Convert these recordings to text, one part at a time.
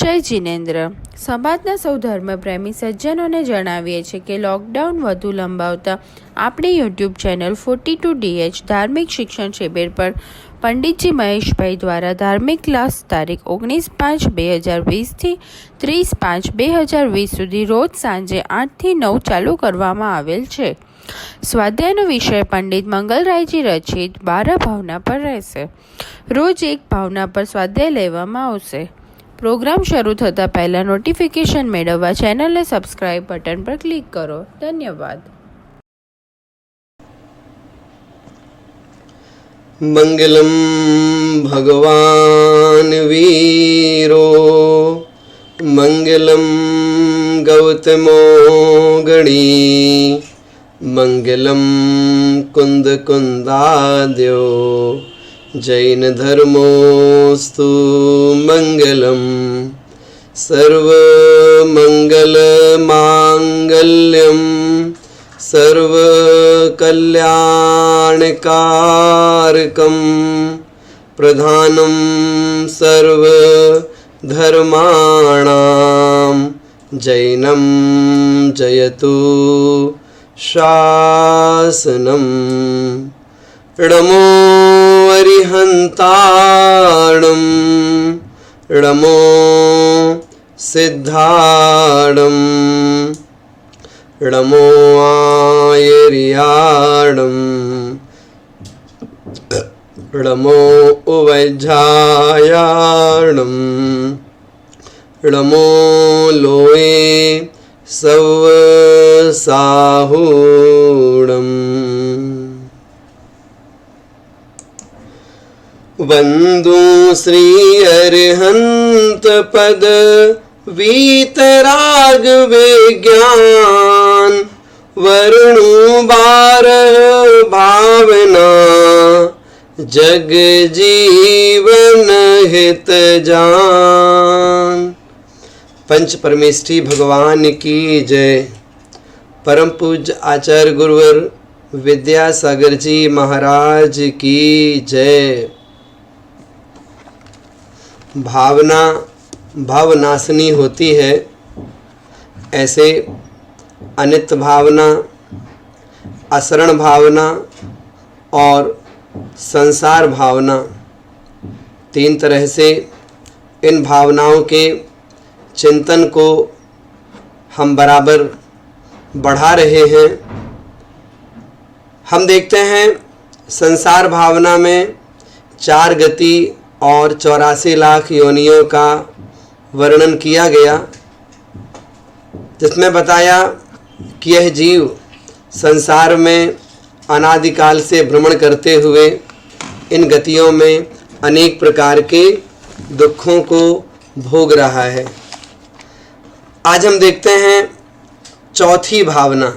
જય જિનેન્દ્ર. સમાજના સૌ ધર્મપ્રેમી સજ્જનોને જણાવીએ છીએ કે લોકડાઉન વધુ લંબાવતા આપણી યુટ્યુબ ચેનલ 42DH ધાર્મિક શિક્ષણ શિબિર પર પંડિતજી મહેશભાઈ દ્વારા ધાર્મિક ક્લાસ તારીખ 19/5/2020 થી 30/5/2020 સુધી રોજ સાંજે 8 થી 9 ચાલુ કરવામાં આવેલ છે. સ્વાધ્યાયનો વિષય પંડિત મંગલરાયજી રચિત 12 ભાવના પર રહેશે. રોજ એક ભાવના પર સ્વાધ્યાય લેવામાં આવશે. પ્રોગ્રામ શરૂ થતાં પહેલાં નોટિફિકેશન મેળવવા ચેનલને સબસ્ક્રાઇબ બટન પર ક્લિક કરો. ધન્યવાદ. મંગલમ ભગવાન વીરો મંગલમ ગૌતમો ગણી મંગલમ કુંદ કુંદાદ્યો જૈન ધર્મોસ્તુ મંગલમ સર્વ મંગલ માંગલ્યમ સર્વ કલ્યાણકારકમ પ્રધાનમ સર્વ ધર્માણામ જૈનમ જયતુ શાસનમ રમો અરિહંતાણમ રમો સિદ્ધાણમ રમો આયર્યાણમ રમો ઉવૈજાયાણમ રમો લોએ સવ સાહુણમ વંદુ શ્રી અરહંત પદ વીતરાગ વિજ્ઞાન વરુણુ બાર ભાવના જગ જીવન હિત જાન. पंच परमेष्ठी भगवान की जय. परम पूज्य आचार्य गुरुवर विद्यासागर जी महाराज की जय. भावना भावनाशनी होती है, ऐसे अनित्य भावना, असरण भावना और संसार भावना, तीन तरह से इन भावनाओं के चिंतन को हम बराबर बढ़ा रहे हैं. हम देखते हैं संसार भावना में 4 गति और 84 लाख योनियों का वर्णन किया गया, जिसमें बताया कि यह जीव संसार में अनादिकाल से भ्रमण करते हुए इन गतियों में अनेक प्रकार के दुखों को भोग रहा है. आज हम देखते हैं चौथी भावना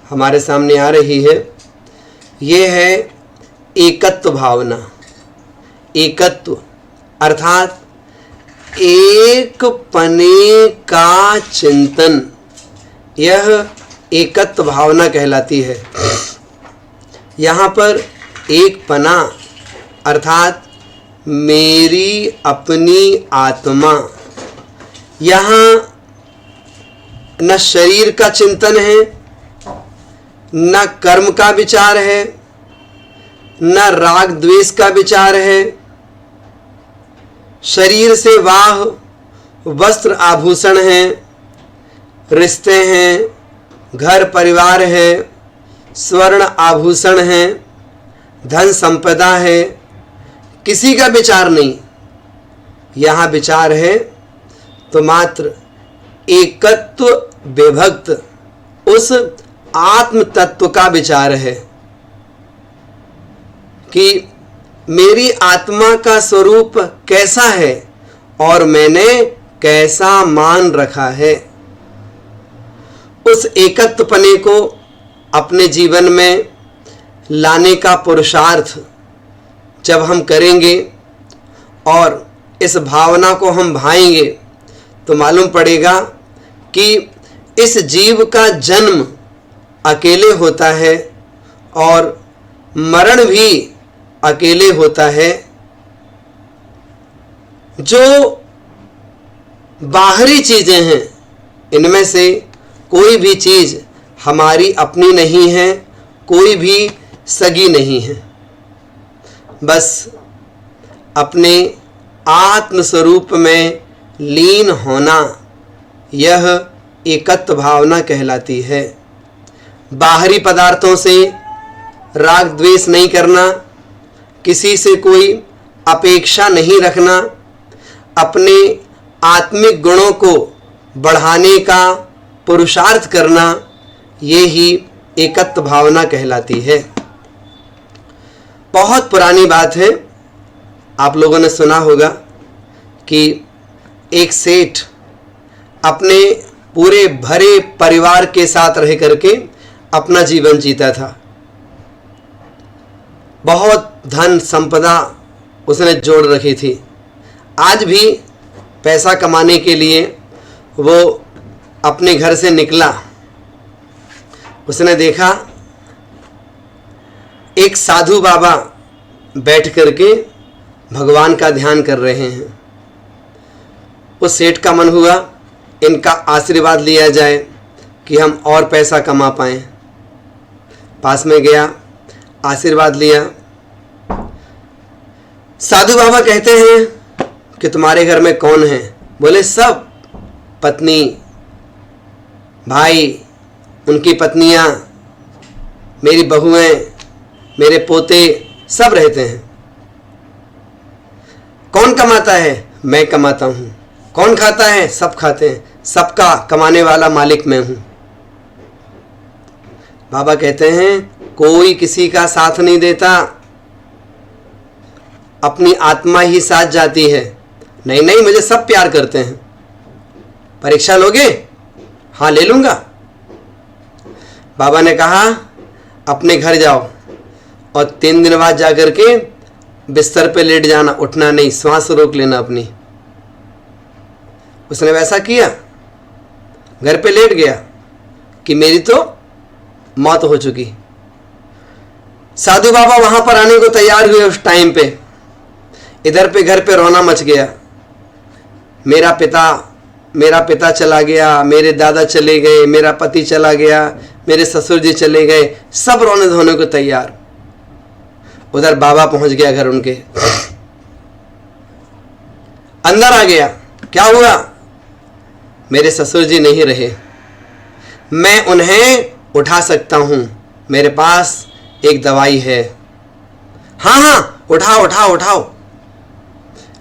हमारे सामने आ रही है. ये है एकत्व भावना. एकत्व अर्थात एक पने का चिंतन, यह एकत्व भावना कहलाती है. यहाँ पर एक पना अर्थात मेरी अपनी आत्मा. यहाँ न शरीर का चिंतन है, न कर्म का विचार है, न राग द्वेष का विचार है. शरीर से वाह वस्त्र आभूषण हैं, रिश्ते हैं, घर परिवार है, स्वर्ण आभूषण हैं, धन संपदा है, किसी का विचार नहीं. यहाँ विचार है तो मात्र एकत्व विभक्त उस आत्म तत्व का विचार है कि मेरी आत्मा का स्वरूप कैसा है और मैंने कैसा मान रखा है. उस एकत्वपने को अपने जीवन में लाने का पुरुषार्थ जब हम करेंगे और इस भावना को हम भाएंगे तो मालूम पड़ेगा कि इस जीव का जन्म अकेले होता है और मरण भी अकेले होता है। जो बाहरी चीजें हैं, इनमें से कोई भी चीज हमारी अपनी नहीं है, कोई भी सगी नहीं है। बस अपने आत्म स्वरूप में लीन होना, यह एकत्व भावना कहलाती है। बाहरी पदार्थों से राग द्वेष नहीं करना, किसी से कोई अपेक्षा नहीं रखना, अपने आत्मिक गुणों को बढ़ाने का पुरुषार्थ करना, ये ही एकत्व भावना कहलाती है। बहुत पुरानी बात है, आप लोगों ने सुना होगा कि एक सेठ अपने पूरे भरे परिवार के साथ रह करके अपना जीवन जीता था। बहुत धन संपदा उसने जोड़ रखी थी। आज भी पैसा कमाने के लिए वो अपने घर से निकला। उसने देखा एक साधु बाबा बैठ करके भगवान का ध्यान कर रहे हैं। उस सेठ का मन हुआ इनका आशीर्वाद लिया जाए कि हम और पैसा कमा पाएं। पास में गया, आशीर्वाद लिया। साधु बाबा कहते हैं कि तुम्हारे घर में कौन है? बोले सब, पत्नी, भाई, उनकी पत्नियां, मेरी बहुएं, मेरे पोते, सब रहते हैं। कौन कमाता है? मैं कमाता हूं। कौन खाता है? सब खाते हैं। सबका कमाने वाला मालिक मैं हूं। बाबा कहते हैं कोई किसी का साथ नहीं देता, अपनी आत्मा ही साथ जाती है। नहीं नहीं, मुझे सब प्यार करते हैं। परीक्षा लोगे? हाँ, ले लूंगा। बाबा ने कहा अपने घर जाओ और 3 दिन बाद जाकर के बिस्तर पे लेट जाना, उठना नहीं, श्वास रोक लेना अपनी। उसने वैसा किया, घर पे लेट गया कि मेरी तो मौत हो चुकी। साधु बाबा वहां पर आने को तैयार हुए। उस टाइम पे इधर पे घर पे रोना मच गया। मेरा पिता चला गया, मेरे दादा चले गए, मेरा पति चला गया, मेरे ससुर जी चले गए, सब रोने धोने को तैयार। उधर बाबा पहुंच गया घर उनके, अंदर आ गया। क्या हुआ? मेरे ससुर जी नहीं रहे, मैं उन्हें उठा सकता हूं, मेरे पास एक दवाई है। हाँ हाँ, उठाओ उठाओ उठाओ।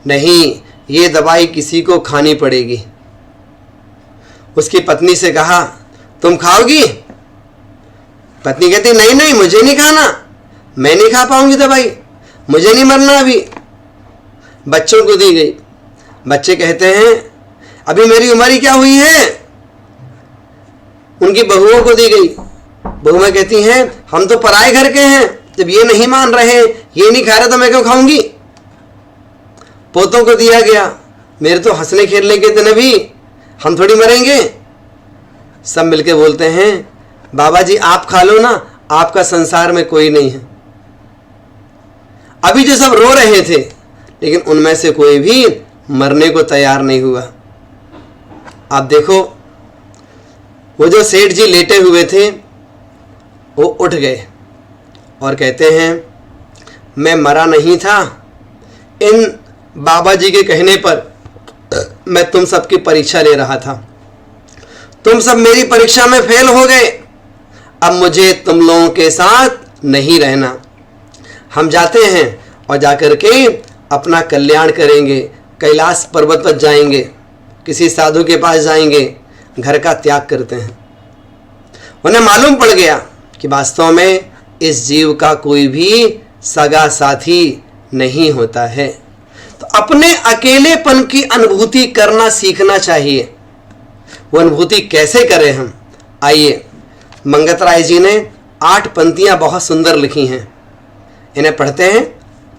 नहीं, ये दवाई किसी को खानी पड़ेगी। उसकी पत्नी से कहा तुम खाओगी? पत्नी कहती नहीं नहीं, मुझे नहीं खाना, मैं नहीं खा पाऊंगी दवाई, मुझे नहीं मरना अभी। बच्चों को दी गई। बच्चे कहते हैं अभी मेरी उम्र ही क्या हुई है। उनकी बहुओं को दी गई। बहुएं कहती हैं हम तो पराए घर के हैं, जब ये नहीं मान रहे, ये नहीं खा रहे तो मैं क्यों खाऊंगी। पोतों को दिया गया। मेरे तो हंसने खेलने के दिन भी, हम थोड़ी मरेंगे। सब मिलके बोलते हैं बाबा जी आप खा लो ना, आपका संसार में कोई नहीं है। अभी जो सब रो रहे थे, लेकिन उनमें से कोई भी मरने को तैयार नहीं हुआ। आप देखो, वो जो सेठ जी लेटे हुए थे वो उठ गए और कहते हैं मैं मरा नहीं था, इन बाबा जी के कहने पर मैं तुम सबकी परीक्षा ले रहा था, तुम सब मेरी परीक्षा में फेल हो गए, अब मुझे तुम लोगों के साथ नहीं रहना। हम जाते हैं और जाकर के अपना कल्याण करेंगे, कैलाश पर्वत पर जाएंगे, किसी साधु के पास जाएंगे, घर का त्याग करते हैं। उन्हें मालूम पड़ गया कि वास्तव में इस जीव का कोई भी सगा साथी नहीं होता है। तो अपने अकेलेपन की अनुभूति करना सीखना चाहिए। वो अनुभूति कैसे करें हम? आइए, मंगत राय जी ने 8 पंक्तियां बहुत सुंदर लिखी हैं, इन्हें पढ़ते हैं।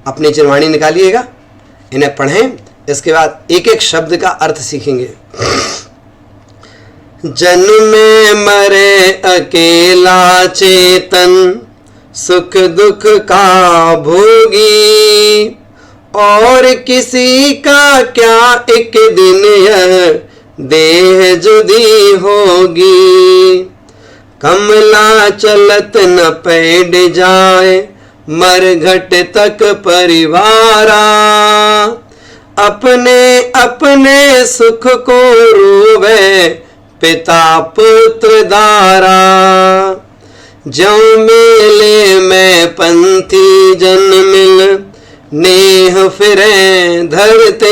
अपनी चिरवाणी निकालिएगा, इन्हें पढ़ें, इसके बाद एक एक शब्द का अर्थ सीखेंगे। जन्मे मरे अकेला चेतन, सुख दुख का भोगी, और किसी का क्या एक दिन यह देह जुदी होगी। कमला चलत न पैड जाए, मरघट तक परिवारा। अपने अपने सुख को रोवे, पिता पुत्र दारा। ज्यों मेले में पंथी जन मिल, नेह फिरे धरते।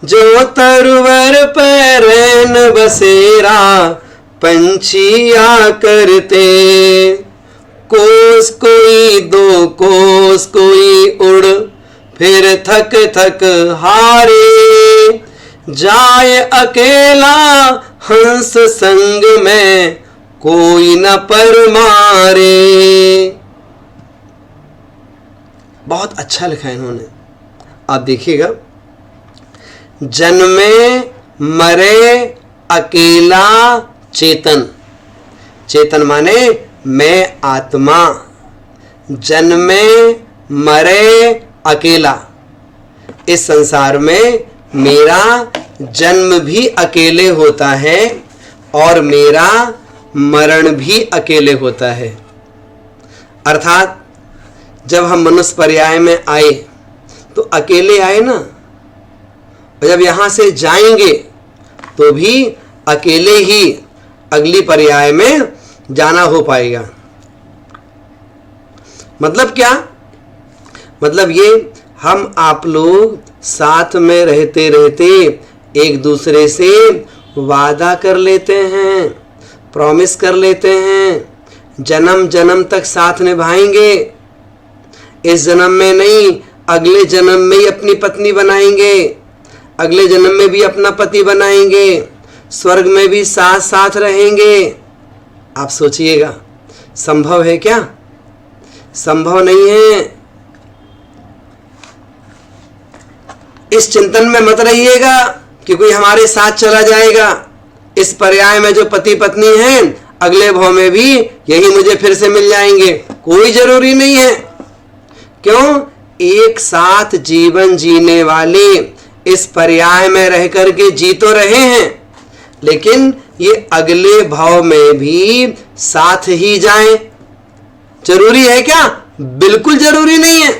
जो तरवर पर रैन बसेरा, पंछिया करते। कोस कोई दो कोस कोई उड़, फिर थक थक हारे। जाए अकेला हंस संग में, कोई न पर मारे। बहुत अच्छा लिखा है इन्होंने। आप देखिएगा, जन्मे मरे अकेला चेतन। चेतन माने मैं आत्मा। जन्मे मरे अकेला। इस संसार में मेरा जन्म भी अकेले होता है और मेरा मरण भी अकेले होता है। अर्थात जब हम मनुष्य पर्याय में आए तो अकेले आए ना, और जब यहां से जाएंगे तो भी अकेले ही अगली पर्याय में जाना हो पाएगा। मतलब क्या? मतलब ये हम आप लोग साथ में रहते रहते एक दूसरे से वादा कर लेते हैं, प्रॉमिस कर लेते हैं, जन्म जन्म तक साथ निभाएंगे। इस जन्म में नहीं, अगले जन्म में ही अपनी पत्नी बनाएंगे, अगले जन्म में भी अपना पति बनाएंगे, स्वर्ग में भी साथ साथ रहेंगे। आप सोचिएगा, संभव है क्या? संभव नहीं है। इस चिंतन में मत रहिएगा कि कोई हमारे साथ चला जाएगा। इस पर्याय में जो पति पत्नी हैं, अगले भाव में भी यही मुझे फिर से मिल जाएंगे। कोई जरूरी नहीं है। क्यों? एक साथ जीवन जीने वाले इस पर्याय में रह करके जी तो रहे हैं, लेकिन ये अगले भाव में भी साथ ही जाएं। जरूरी है क्या? बिल्कुल जरूरी नहीं है।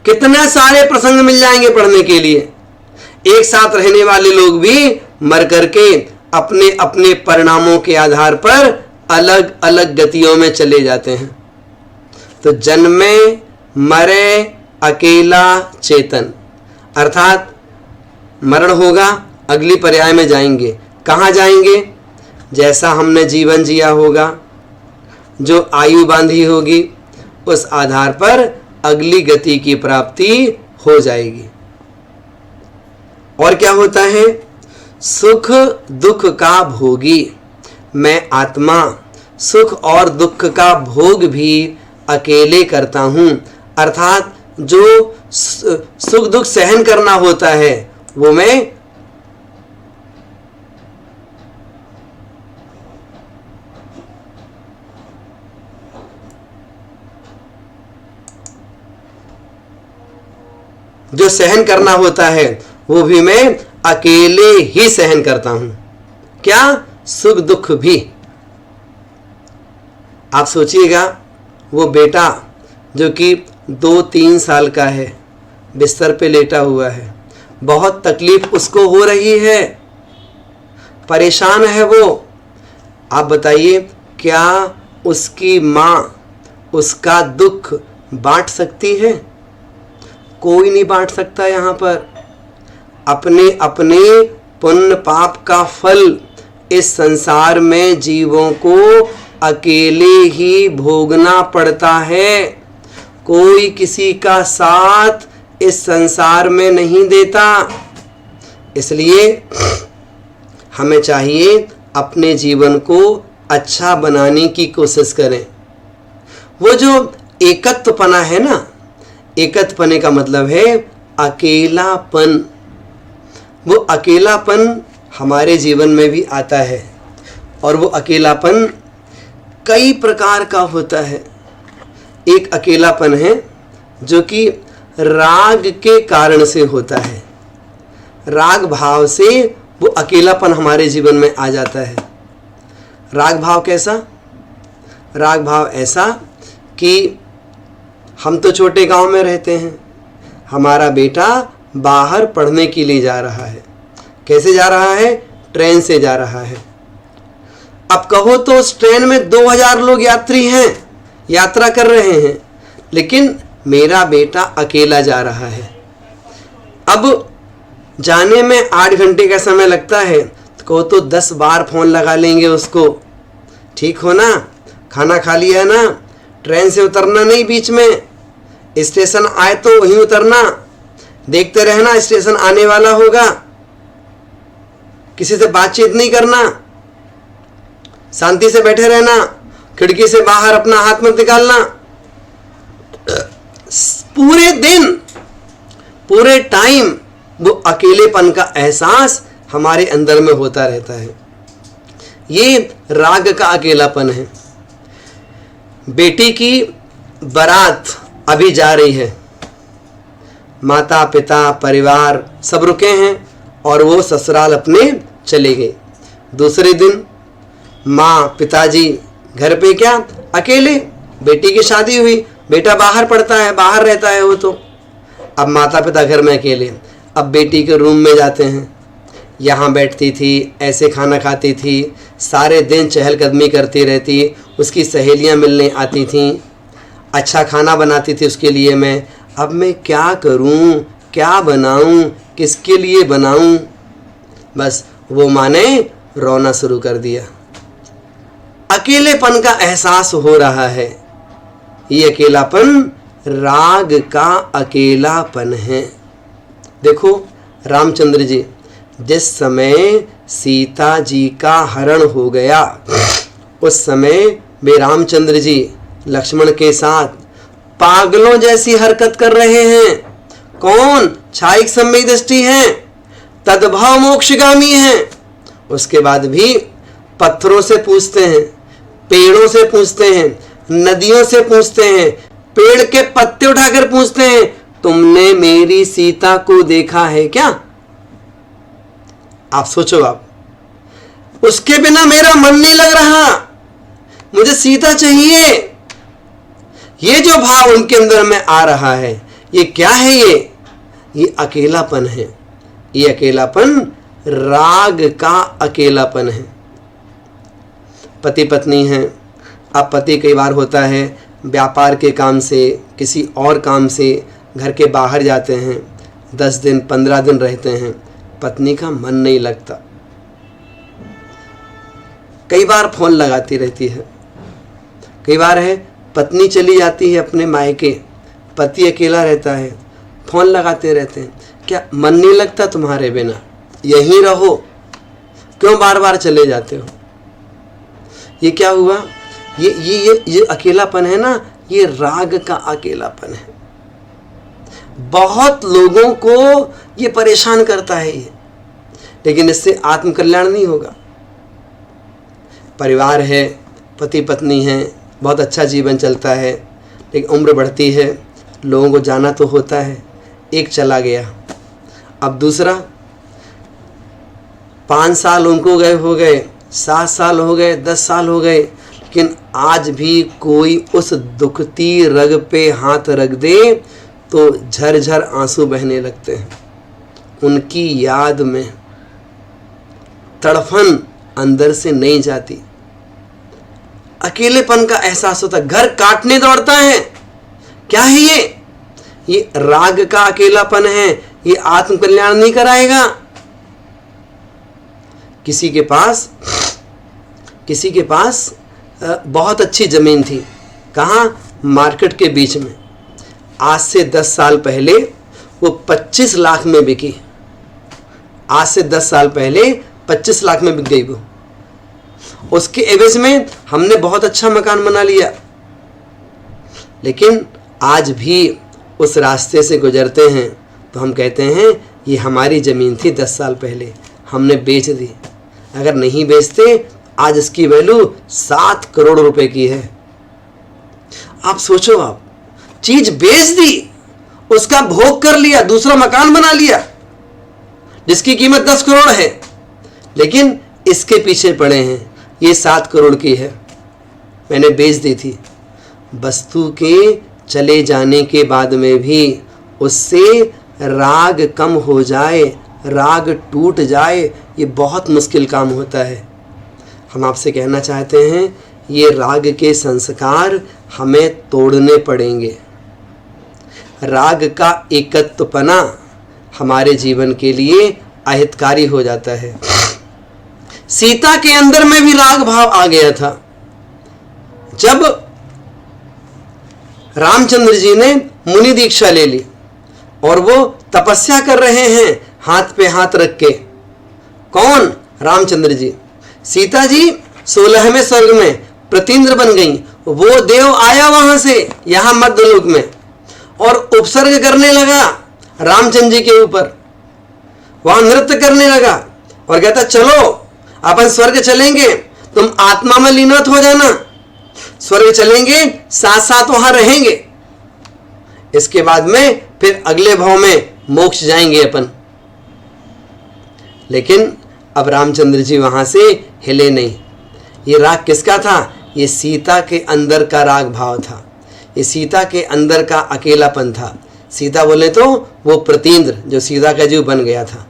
कितने सारे प्रसंग मिल जाएंगे पढ़ने के लिए। एक साथ रहने वाले लोग भी मर करके अपने अपने परिणामों के आधार पर अलग अलग गतियों में चले जाते हैं। तो जन्मे मरे अकेला चेतन, अर्थात मरण होगा, अगली पर्याय में जाएंगे। कहाँ जाएंगे? जैसा हमने जीवन जिया होगा, जो आयु बांधी होगी, उस आधार पर अगली गति की प्राप्ति हो जाएगी। और क्या होता है? सुख दुख का भोगी। मैं आत्मा सुख और दुख का भोग भी अकेले करता हूं। अर्थात जो सुख दुख सहन करना होता है वो मैं जो सहन करना होता है वो भी मैं अकेले ही सहन करता हूं। क्या? सुख दुख भी। आप सोचिएगा, वो बेटा जो कि 2-3 साल का है, बिस्तर पे लेटा हुआ है, बहुत तकलीफ उसको हो रही है, परेशान है वो। आप बताइए, क्या उसकी माँ उसका दुख बांट सकती है? कोई नहीं बांट सकता। यहाँ पर अपने अपने पुण्य पाप का फल इस संसार में जीवों को अकेले ही भोगना पड़ता है। कोई किसी का साथ इस संसार में नहीं देता। इसलिए हमें चाहिए अपने जीवन को अच्छा बनाने की कोशिश करें। वो जो एकत्वपना है ना, एकत्वपने का मतलब है अकेलापन। वो अकेलापन हमारे जीवन में भी आता है, और वो अकेलापन कई प्रकार का होता है। एक अकेलापन है जो कि राग के कारण से होता है। राग भाव से वो अकेलापन हमारे जीवन में आ जाता है। राग भाव कैसा? राग भाव ऐसा कि हम तो छोटे गांव में रहते हैं, हमारा बेटा बाहर पढ़ने के लिए जा रहा है। कैसे जा रहा है? ट्रेन से जा रहा है। अब कहो तो उस ट्रेन में 2000 लोग यात्री हैं, यात्रा कर रहे हैं, लेकिन मेरा बेटा अकेला जा रहा है। अब जाने में 8 घंटे का समय लगता है, तो कहो तो 10 बार फोन लगा लेंगे उसको, ठीक हो ना, खाना खा लिया ना, ट्रेन से उतरना नहीं, बीच में स्टेशन आए तो वहीं उतरना, देखते रहना स्टेशन आने वाला होगा, किसी से बातचीत नहीं करना, शांति से बैठे रहना, खिड़की से बाहर अपना हाथ मत निकालना। पूरे दिन, पूरे टाइम वो अकेलेपन का एहसास हमारे अंदर में होता रहता है। ये राग का अकेलापन है। बेटी की बारात अभी जा रही है, माता पिता परिवार सब रुके हैं और वो ससुराल अपने चले गए। दूसरे दिन माँ पिताजी घर पे क्या अकेले, बेटी की शादी हुई, बेटा बाहर पढ़ता है, बाहर रहता है वो तो, अब माता पिता घर में अकेले। अब बेटी के रूम में जाते हैं, यहाँ बैठती थी, ऐसे खाना खाती थी, सारे दिन चहलकदमी करती रहती, उसकी सहेलियाँ मिलने आती थीं, अच्छा खाना बनाती थी उसके लिए मैं। अब मैं क्या करूं, क्या बनाऊं, किसके लिए बनाऊं? बस वो माँ ने रोना शुरू कर दिया। अकेलेपन का एहसास हो रहा है। ये अकेलापन राग का अकेलापन है। देखो रामचंद्र जी, जिस समय सीता जी का हरण हो गया, उस समय वे रामचंद्र जी लक्ष्मण के साथ पागलों जैसी हरकत कर रहे हैं। कौन? छायिक सम्यक दृष्टि हैं, तद्भाव मोक्षगामी हैं। उसके बाद भी पत्थरों से पूछते हैं, पेड़ों से पूछते हैं, नदियों से पूछते हैं, पेड़ के पत्ते उठाकर पूछते हैं, तुमने मेरी सीता को देखा है क्या? आप सोचो, आप उसके बिना मेरा मन नहीं लग रहा, मुझे सीता चाहिए। ये जो भाव उनके अंदर में आ रहा है, ये क्या है? ये अकेलापन है। ये अकेलापन राग का अकेलापन है। पति पत्नी हैं, अब पति कई बार होता है व्यापार के काम से, किसी और काम से घर के बाहर जाते हैं, 10 दिन 15 दिन रहते हैं, पत्नी का मन नहीं लगता, कई बार फोन लगाती रहती है। कई बार है पत्नी चली जाती है अपने मायके, पति अकेला रहता है, फोन लगाते रहते हैं, क्या मन नहीं लगता तुम्हारे बिना? यहीं रहो, क्यों बार बार चले जाते हो? ये क्या हुआ? ये अकेलापन है ना, ये राग का अकेलापन है। बहुत लोगों को ये परेशान करता है ये, लेकिन इससे आत्मकल्याण नहीं होगा। परिवार है, पति पत्नी हैं, बहुत अच्छा जीवन चलता है, लेकिन उम्र बढ़ती है, लोगों को जाना तो होता है। एक चला गया, अब दूसरा, 5 साल उनको गए हो गए, 7 साल हो गए, 10 साल हो गए, लेकिन आज भी कोई उस दुखती रग पे हाथ रख दे तो झरझर आंसू बहने लगते हैं। उनकी याद में तड़फन अंदर से नहीं जाती, अकेलेपन का एहसास होता, घर काटने दौड़ता है। क्या है ये राग का अकेलापन है। ये आत्मकल्याण नहीं कराएगा। किसी के पास बहुत अच्छी जमीन थी, कहाँ? मार्केट के बीच में। आज से 10 साल पहले वो 25 लाख में बिकी। आज से 10 साल पहले 25 लाख में बिक गई वो। उसके एवज में हमने बहुत अच्छा मकान बना लिया, लेकिन आज भी उस रास्ते से गुजरते हैं तो हम कहते हैं ये हमारी ज़मीन थी 10 साल पहले, हमने बेच दी। अगर नहीं बेचते आज इसकी वैल्यू 7 करोड़ रुपए की है। आप सोचो, आप चीज बेच दी, उसका भोग कर लिया, दूसरा मकान बना लिया, जिसकी कीमत 10 करोड़ है, लेकिन इसके पीछे पड़े हैं। ये 7 करोड़ की है, मैंने बेच दी थी। वस्तु के चले जाने के बाद में भी उससे राग कम हो जाए, राग टूट जाए, ये बहुत मुश्किल काम होता है। हम आपसे कहना चाहते हैं ये राग के संस्कार हमें तोड़ने पड़ेंगे। राग का एकत्वपना हमारे जीवन के लिए अहितकारी हो जाता है। सीता के अंदर में भी राग भाव आ गया था। जब रामचंद्र जी ने मुनि दीक्षा ले ली और वो तपस्या कर रहे हैं हाथ पे हाथ रख के, कौन? रामचंद्र जी। सीता जी 16वें स्वर्ग में प्रतीन्द्र बन गई। वो देव आया वहां से यहां मध्यलोक में और उपसर्ग करने लगा रामचंद्र जी के ऊपर, वहां नृत्य करने लगा और कहता चलो अपन स्वर्ग चलेंगे, तुम आत्मा में लीनत हो जाना, स्वर्ग चलेंगे, साथ साथ वहां रहेंगे, इसके बाद में फिर अगले भाव में मोक्ष जाएंगे अपन। लेकिन अब रामचंद्र जी वहां से हिले नहीं। ये राग किसका था? ये सीता के अंदर का राग भाव था, ये सीता के अंदर का अकेलापन था। सीता बोले तो वो प्रतीन्द्र जो सीता का जीव बन गया था।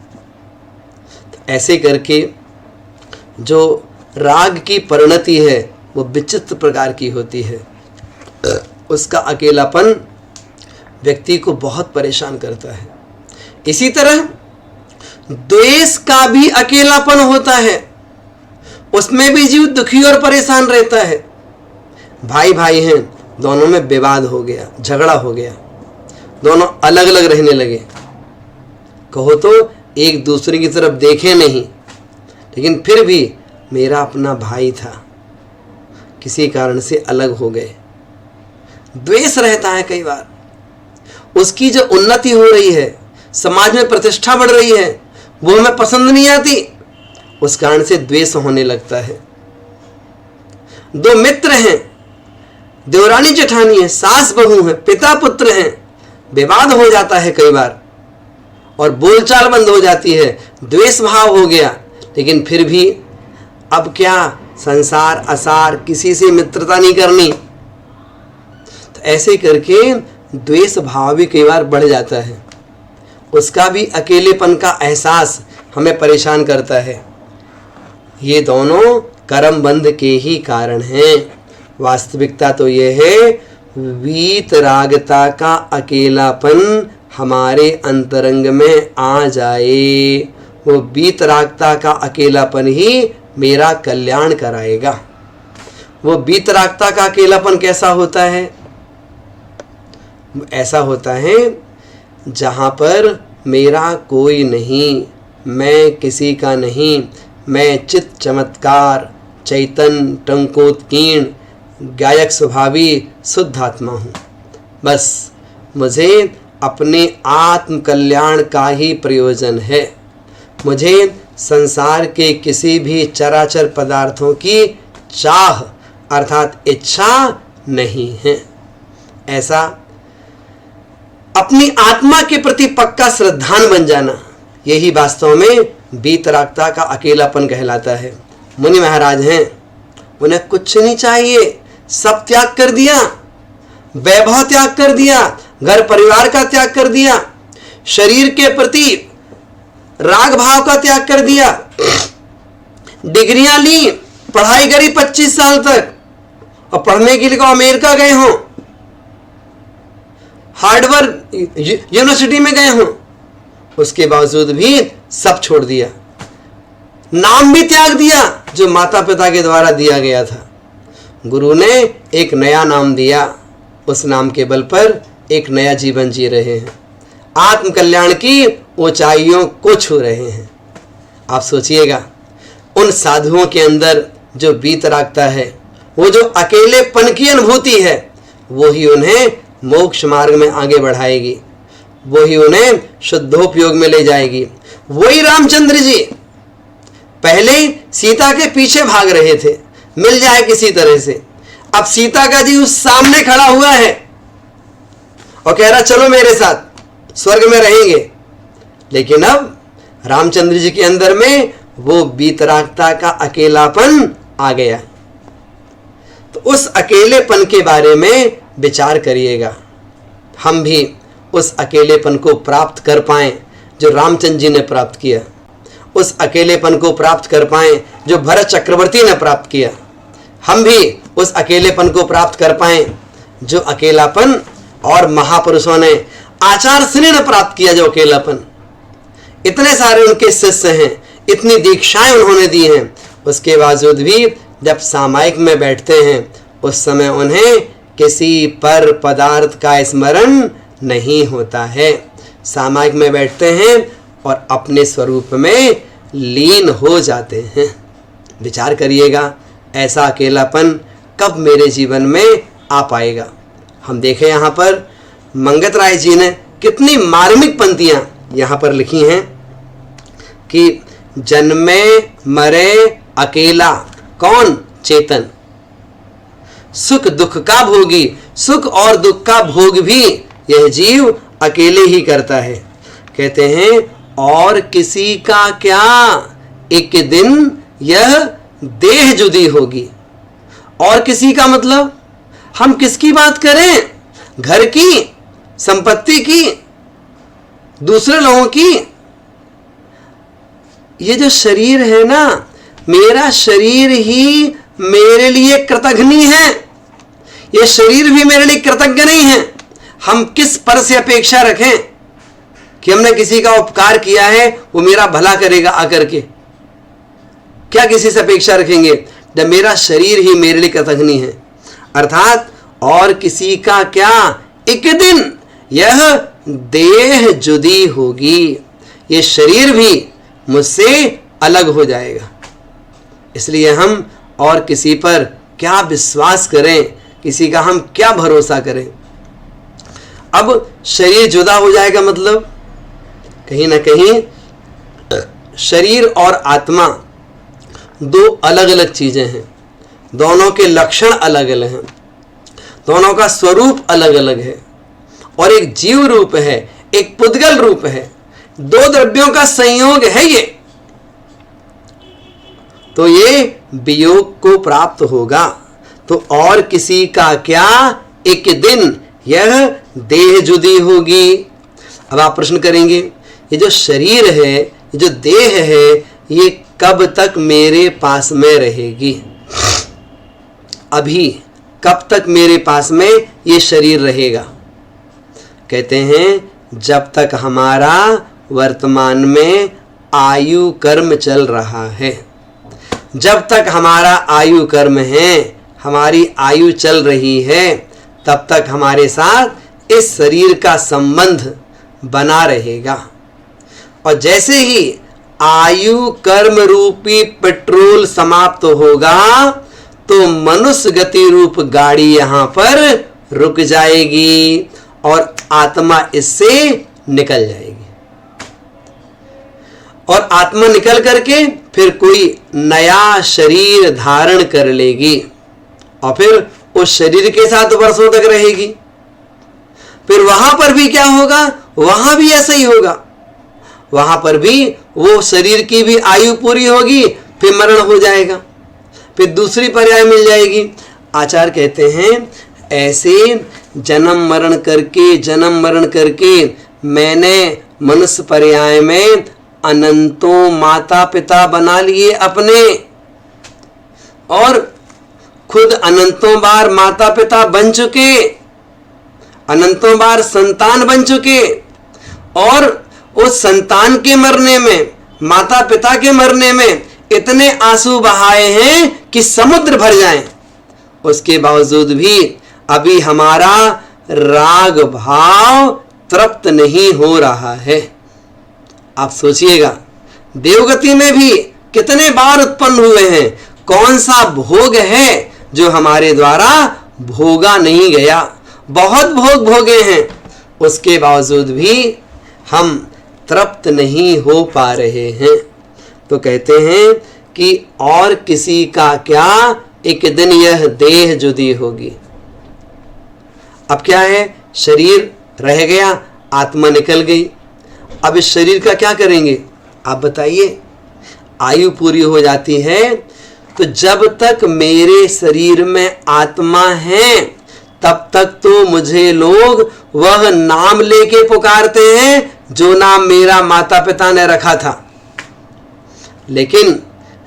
तो ऐसे करके जो राग की परिणति है वो विचित्र प्रकार की होती है। उसका अकेलापन व्यक्ति को बहुत परेशान करता है। इसी तरह द्वेष का भी अकेलापन होता है, उसमें भी जीव दुखी और परेशान रहता है। भाई भाई हैं, दोनों में विवाद हो गया, झगड़ा हो गया, दोनों अलग अलग रहने लगे। कहो तो एक दूसरे की तरफ देखे नहीं, लेकिन फिर भी मेरा अपना भाई था, किसी कारण से अलग हो गए। द्वेष रहता है कई बार। उसकी जो उन्नति हो रही है, समाज में प्रतिष्ठा बढ़ रही है, वो हमें पसंद नहीं आती, उस कारण से द्वेष होने लगता है। दो मित्र हैं, देवरानी जेठानी है, सास बहू है, पिता पुत्र हैं, विवाद हो जाता है कई बार और बोलचाल बंद हो जाती है, द्वेष भाव हो गया। लेकिन फिर भी अब क्या, संसार असार, किसी से मित्रता नहीं करनी। तो ऐसे करके द्वेष भाव भी कई बार बढ़ जाता है। उसका भी अकेलेपन का एहसास हमें परेशान करता है। ये दोनों कर्म बंध के ही कारण हैं। वास्तविकता तो ये है वीतरागता का अकेलापन हमारे अंतरंग में आ जाए। वो वीतरागता का अकेलापन ही मेरा कल्याण कराएगा। वो वीतरागता का अकेलापन कैसा होता है? ऐसा होता है जहाँ पर मेरा कोई नहीं, मैं किसी का नहीं, मैं चित चमत्कार चैतन्य टंकोत्कीर्ण गायक स्वभावी शुद्ध आत्मा हूँ। बस मुझे अपने आत्म कल्याण का ही प्रयोजन है। मुझे संसार के किसी भी चराचर पदार्थों की चाह अर्थात इच्छा नहीं है। ऐसा अपनी आत्मा के प्रति पक्का श्रद्धान बन जाना, यही वास्तव में वीतरागता का अकेलापन कहलाता है। मुनि महाराज हैं, उन्हें कुछ नहीं चाहिए, सब त्याग कर दिया, वैभव त्याग कर दिया, घर परिवार का त्याग कर दिया, शरीर के प्रति राग भाव का त्याग कर दिया, डिग्रियां ली, पढ़ाई करी 25 साल तक और पढ़ने के लिए अमेरिका गए हों, हार्वर्ड यूनिवर्सिटी में गए हों, उसके बावजूद भी सब छोड़ दिया। नाम भी त्याग दिया जो माता पिता के द्वारा दिया गया था। गुरु ने एक नया नाम दिया, उस नाम के बल पर एक नया जीवन जी रहे हैं, आत्म कल्याण की ऊंचाइयों को छू रहे हैं। आप सोचिएगा उन साधुओं के अंदर जो वीतरागता है, वो जो अकेलेपन की अनुभूति है, वो ही उन्हें मोक्ष मार्ग में आगे बढ़ाएगी, वो ही उन्हें शुद्धोपयोग में ले जाएगी। वही रामचंद्र जी पहले सीता के पीछे भाग रहे थे, मिल जाए किसी तरह से। अब सीता का जी उस सामने खड़ा हुआ है और कह रहा चलो मेरे साथ स्वर्ग में रहेंगे। लेकिन अब रामचंद्र जी के अंदर में वो वीतरागता का अकेलापन आ गया। तो उस अकेलेपन के बारे में विचार करिएगा, हम भी उस अकेलेपन को प्राप्त कर पाएं जो रामचंद्र जी ने प्राप्त किया, उस अकेलेपन को प्राप्त कर पाएं जो भरत चक्रवर्ती ने प्राप्त किया, हम भी उस अकेलेपन को प्राप्त कर पाएं जो अकेलापन और महापुरुषों ने, आचार्य श्री ने प्राप्त किया जो अकेलापन। इतने सारे उनके शिष्य हैं, इतनी दीक्षाएं उन्होंने दी हैं, उसके बावजूद भी जब सामायिक में बैठते हैं उस समय उन्हें किसी पर पदार्थ का स्मरण नहीं होता है। सामायिक में बैठते हैं और अपने स्वरूप में लीन हो जाते हैं। विचार करिएगा, ऐसा अकेलापन कब मेरे जीवन में आ पाएगा। हम देखें यहाँ पर मंगत राय जी ने कितनी मार्मिक पंक्तियां यहाँ पर लिखी हैं कि जन्मे मरे अकेला कौन चेतन, सुख दुख का भोगी, सुख और दुख का भोग भी यह जीव अकेले ही करता है। कहते हैं और किसी का क्या, एक दिन यह देह जुदी होगी। और किसी का मतलब हम किसकी बात करें, घर की, संपत्ति की, दूसरे लोगों की। ये जो शरीर है ना, मेरा शरीर ही मेरे लिए कृतघ्नी है, ये शरीर भी मेरे लिए कृतज्ञ नहीं है। हम किस पर से अपेक्षा रखें कि हमने किसी का उपकार किया है वो मेरा भला करेगा आकर के, क्या किसी से अपेक्षा रखेंगे जब मेरा शरीर ही मेरे लिए कृतघ्नी है। अर्थात और किसी का क्या, एक दिन यह देह जुदी होगी, ये शरीर भी मुझसे अलग हो जाएगा। इसलिए हम और किसी पर क्या विश्वास करें, किसी का हम क्या भरोसा करें। अब शरीर जुदा हो जाएगा मतलब कहीं ना कहीं शरीर और आत्मा दो अलग अलग चीजें हैं, दोनों के लक्षण अलग अलग हैं, दोनों का स्वरूप अलग अलग है, और एक जीव रूप है, एक पुद्गल रूप है, दो द्रव्यों का संयोग है ये। तो ये वियोग को प्राप्त होगा। तो और किसी का क्या, एक दिन यह देह जुदी होगी। अब आप प्रश्न करेंगे ये जो शरीर है, ये जो देह है, ये कब तक मेरे पास में रहेगी, अभी कब तक मेरे पास में ये शरीर रहेगा। कहते हैं जब तक हमारा वर्तमान में आयु कर्म चल रहा है, जब तक हमारा आयु कर्म है, हमारी आयु चल रही है, तब तक हमारे साथ इस शरीर का संबंध बना रहेगा। और जैसे ही आयु कर्म रूपी पेट्रोल समाप्त होगा तो मनुष्य गति रूप गाड़ी यहां पर रुक जाएगी और आत्मा इससे निकल जाएगी। और आत्मा निकल करके फिर कोई नया शरीर धारण कर लेगी और फिर उस शरीर के साथ वर्षों तक रहेगी। फिर वहां पर भी क्या होगा, वहां भी ऐसा ही होगा, वहां पर भी वो शरीर की भी आयु पूरी होगी, फिर मरण हो जाएगा, फिर दूसरी पर्याय मिल जाएगी। आचार्य कहते हैं ऐसे जन्म मरण करके मैंने मनुष्य पर्याय में अनंतों माता पिता बना लिए अपने, और खुद अनंतों बार माता पिता बन चुके, अनंतों बार संतान बन चुके, और उस संतान के मरने में, माता पिता के मरने में इतने आंसू बहाए हैं कि समुद्र भर जाएं। उसके बावजूद भी अभी हमारा राग भाव तृप्त नहीं हो रहा है। आप सोचिएगा देवगति में भी कितने बार उत्पन्न हुए हैं, कौन सा भोग है जो हमारे द्वारा भोगा नहीं गया। बहुत भोग भोगे हैं, उसके बावजूद भी हम तृप्त नहीं हो पा रहे हैं। तो कहते हैं कि और किसी का क्या, एक दिन यह देह जुदी होगी। अब क्या है, शरीर रह गया, आत्मा निकल गई। अब इस शरीर का क्या करेंगे, आप बताइए, आयु पूरी हो जाती है तो जब तक मेरे शरीर में आत्मा है तब तक तो मुझे लोग वह नाम लेके पुकारते हैं जो नाम मेरा माता पिता ने रखा था। लेकिन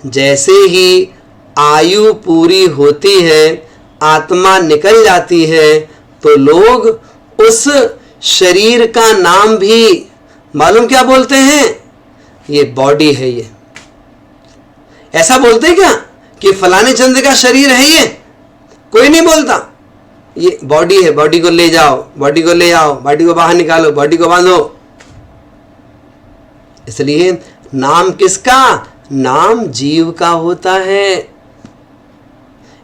जैसे ही आयु पूरी होती है, आत्मा निकल जाती है, तो लोग उस शरीर का नाम भी मालूम क्या बोलते हैं? ये बॉडी है। ये ऐसा बोलते हैं क्या कि फलाने चंद का शरीर है? ये कोई नहीं बोलता। ये बॉडी है, बॉडी को ले जाओ, बॉडी को ले आओ, बॉडी को बाहर निकालो, बॉडी को बांधो। इसलिए नाम किसका? नाम जीव का होता है।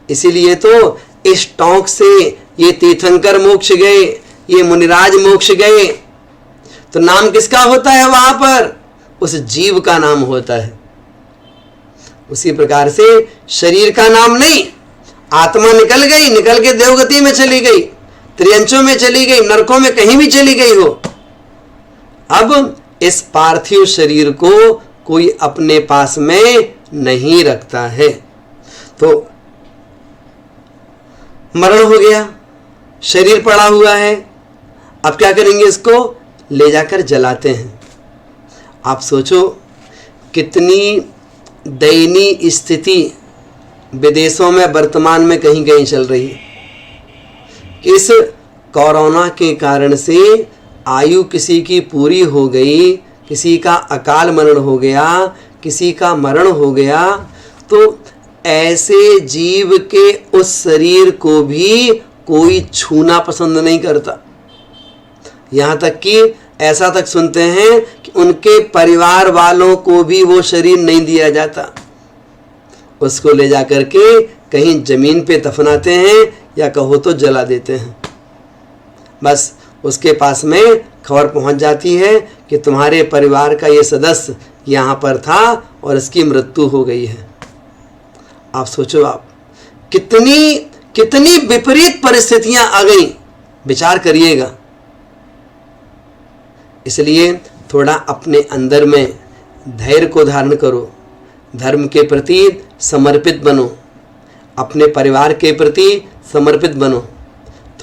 इसीलिए तो इस टोंक से ये तीर्थंकर मोक्ष गए, ये मुनिराज मोक्ष गए, तो नाम किसका होता है? वहां पर उस जीव का नाम होता है। उसी प्रकार से शरीर का नाम नहीं, आत्मा निकल गई, निकल के देवगति में चली गई, त्रियंचों में चली गई, नरकों में कहीं भी चली गई हो, अब इस पार्थिव शरीर को कोई अपने पास में नहीं रखता है। तो मरण हो गया, शरीर पड़ा हुआ है, अब क्या करेंगे? इसको ले जाकर जलाते हैं। आप सोचो कितनी दयनीय स्थिति विदेशों में वर्तमान में कहीं कहीं चल रही है। इस कोरोना के कारण से आयु किसी की पूरी हो गई, किसी का अकाल मरण हो गया, किसी का मरण हो गया, तो ऐसे जीव के उस शरीर को भी कोई छूना पसंद नहीं करता। यहाँ तक कि ऐसा तक सुनते हैं कि उनके परिवार वालों को भी वो शरीर नहीं दिया जाता। उसको ले जाकर के कहीं जमीन पे दफनाते हैं या कहो तो जला देते हैं। बस उसके पास में खबर पहुंच जाती है कि तुम्हारे परिवार का ये सदस्य यहाँ पर था और इसकी मृत्यु हो गई है। आप सोचो, आप कितनी कितनी विपरीत परिस्थितियां आ गई, विचार करिएगा। इसलिए थोड़ा अपने अंदर में धैर्य को धारण करो, धर्म के प्रति समर्पित बनो, अपने परिवार के प्रति समर्पित बनो।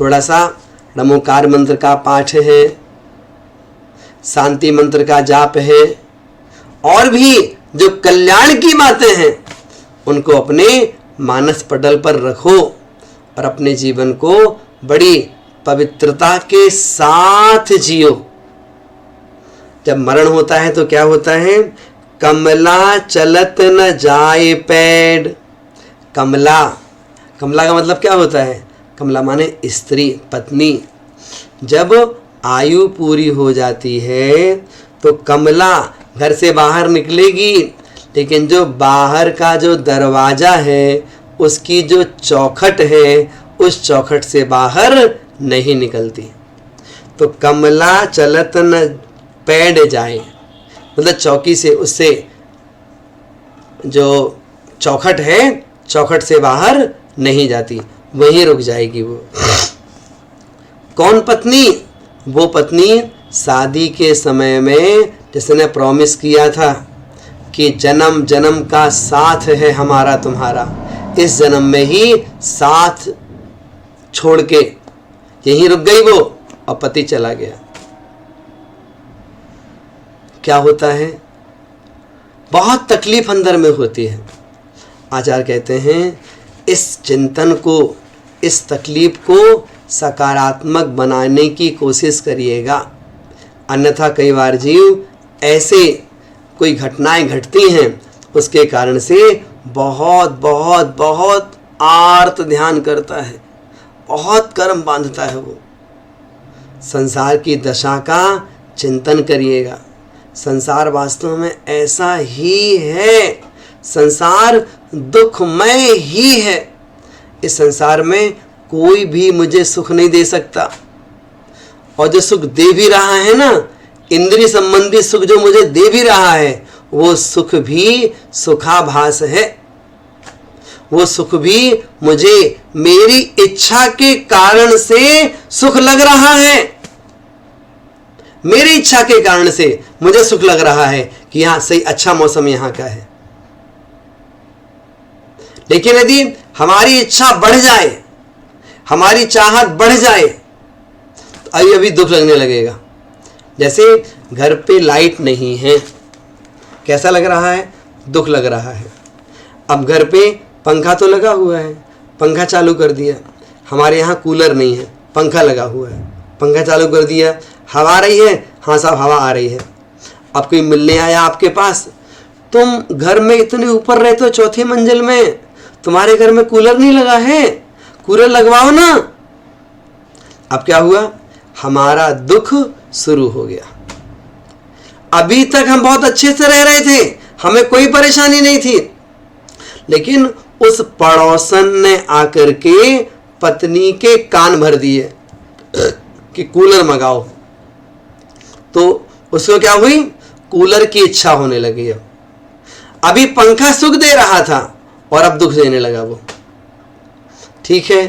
थोड़ा सा नमोकार मंत्र का पाठ है, शांति मंत्र का जाप है, और भी जो कल्याण की बातें हैं उनको अपने मानस पटल पर रखो और अपने जीवन को बड़ी पवित्रता के साथ जियो। जब मरण होता है तो क्या होता है? कमला चलत न जाए पैड। कमला, कमला का मतलब क्या होता है? कमला माने स्त्री, पत्नी। जब आयु पूरी हो जाती है तो कमला घर से बाहर निकलेगी, लेकिन जो बाहर का जो दरवाजा है, उसकी जो चौखट है, उस चौखट से बाहर नहीं निकलती। तो कमला चलत न पैड जाए, मतलब चौकी से, उससे जो चौखट है, चौखट से बाहर नहीं जाती, वहीं रुक जाएगी वो। कौन पत्नी? वो पत्नी शादी के समय में जिसने प्रॉमिस किया था कि जन्म जन्म का साथ है हमारा तुम्हारा, इस जन्म में ही साथ छोड़ के यहीं रुक गई वो और पति चला गया। क्या होता है? बहुत तकलीफ अंदर में होती है। आचार्य कहते हैं इस चिंतन को, इस तकलीफ को सकारात्मक बनाने की कोशिश करिएगा, अन्यथा कई बार जीव ऐसे कोई घटनाएं घटती हैं उसके कारण से बहुत बहुत बहुत आर्त ध्यान करता है, बहुत कर्म बांधता है वो। संसार की दशा का चिंतन करिएगा। संसार वास्तव में ऐसा ही है, संसार दुखमय ही है। इस संसार में कोई भी मुझे सुख नहीं दे सकता, और जो सुख दे भी रहा है ना, इंद्रिय संबंधी सुख जो मुझे दे भी रहा है, वो सुख भी सुखाभास है। वो सुख भी मुझे मेरी इच्छा के कारण से सुख लग रहा है। मेरी इच्छा के कारण से मुझे सुख लग रहा है कि हाँ सही अच्छा मौसम यहाँ का है। लेकिन यदि हमारी इच्छा बढ़ जाए, हमारी चाहत बढ़ जाए, तो अभी दुख लगने लगेगा। जैसे घर पे लाइट नहीं है, कैसा लग रहा है? दुख लग रहा है। अब घर पे पंखा तो लगा हुआ है, पंखा चालू कर दिया। हमारे यहाँ कूलर नहीं है, पंखा लगा हुआ है, पंखा चालू कर दिया, हवा आ रही है, हाँ साहब हवा आ रही है। अब कोई मिलने आया आपके पास, तुम घर में इतने ऊपर रहते हो, चौथी मंजिल में, तुम्हारे घर में कूलर नहीं लगा है, कूलर लगवाओ ना। अब क्या हुआ? हमारा दुख शुरू हो गया। अभी तक हम बहुत अच्छे से रह रहे थे, हमें कोई परेशानी नहीं थी, लेकिन उस पड़ोसन ने आकर के पत्नी के कान भर दिए कि कूलर मंगाओ। तो उसको क्या हुई? कूलर की इच्छा होने लगी। अभी पंखा सुख दे रहा था और अब दुख देने लगा वो। ठीक है,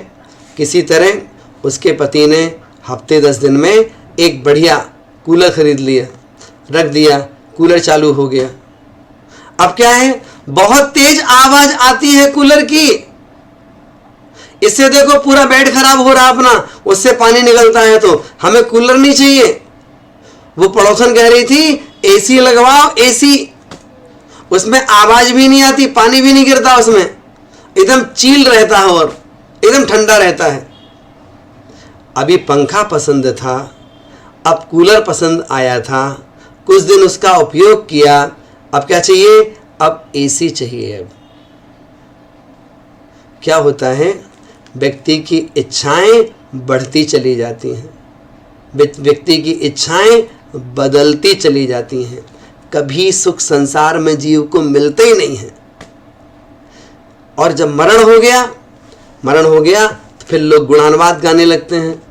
किसी तरह उसके पति ने हफ्ते 10 दिन में एक बढ़िया कूलर खरीद लिया, रख दिया, कूलर चालू हो गया। अब क्या है? बहुत तेज आवाज आती है कूलर की। इससे देखो पूरा बेड खराब हो रहा अपना, उससे पानी निकलता है, तो हमें कूलर नहीं चाहिए। वो पड़ोसन कह रही थी एसी लगवाओ, एसी, उसमें आवाज भी नहीं आती, पानी भी नहीं गिरता उसमें, एकदम चील रहता है और एकदम ठंडा रहता है। अभी पंखा पसंद था, अब कूलर पसंद आया था, कुछ दिन उसका उपयोग किया, अब क्या चाहिए? अब एसी चाहिए। अब क्या होता है? व्यक्ति की इच्छाएं बढ़ती चली जाती हैं, व्यक्ति की इच्छाएं बदलती चली जाती हैं। कभी सुख संसार में जीव को मिलते ही नहीं है। और जब मरण हो गया तो फिर लोग गुणानुवाद गाने लगते हैं,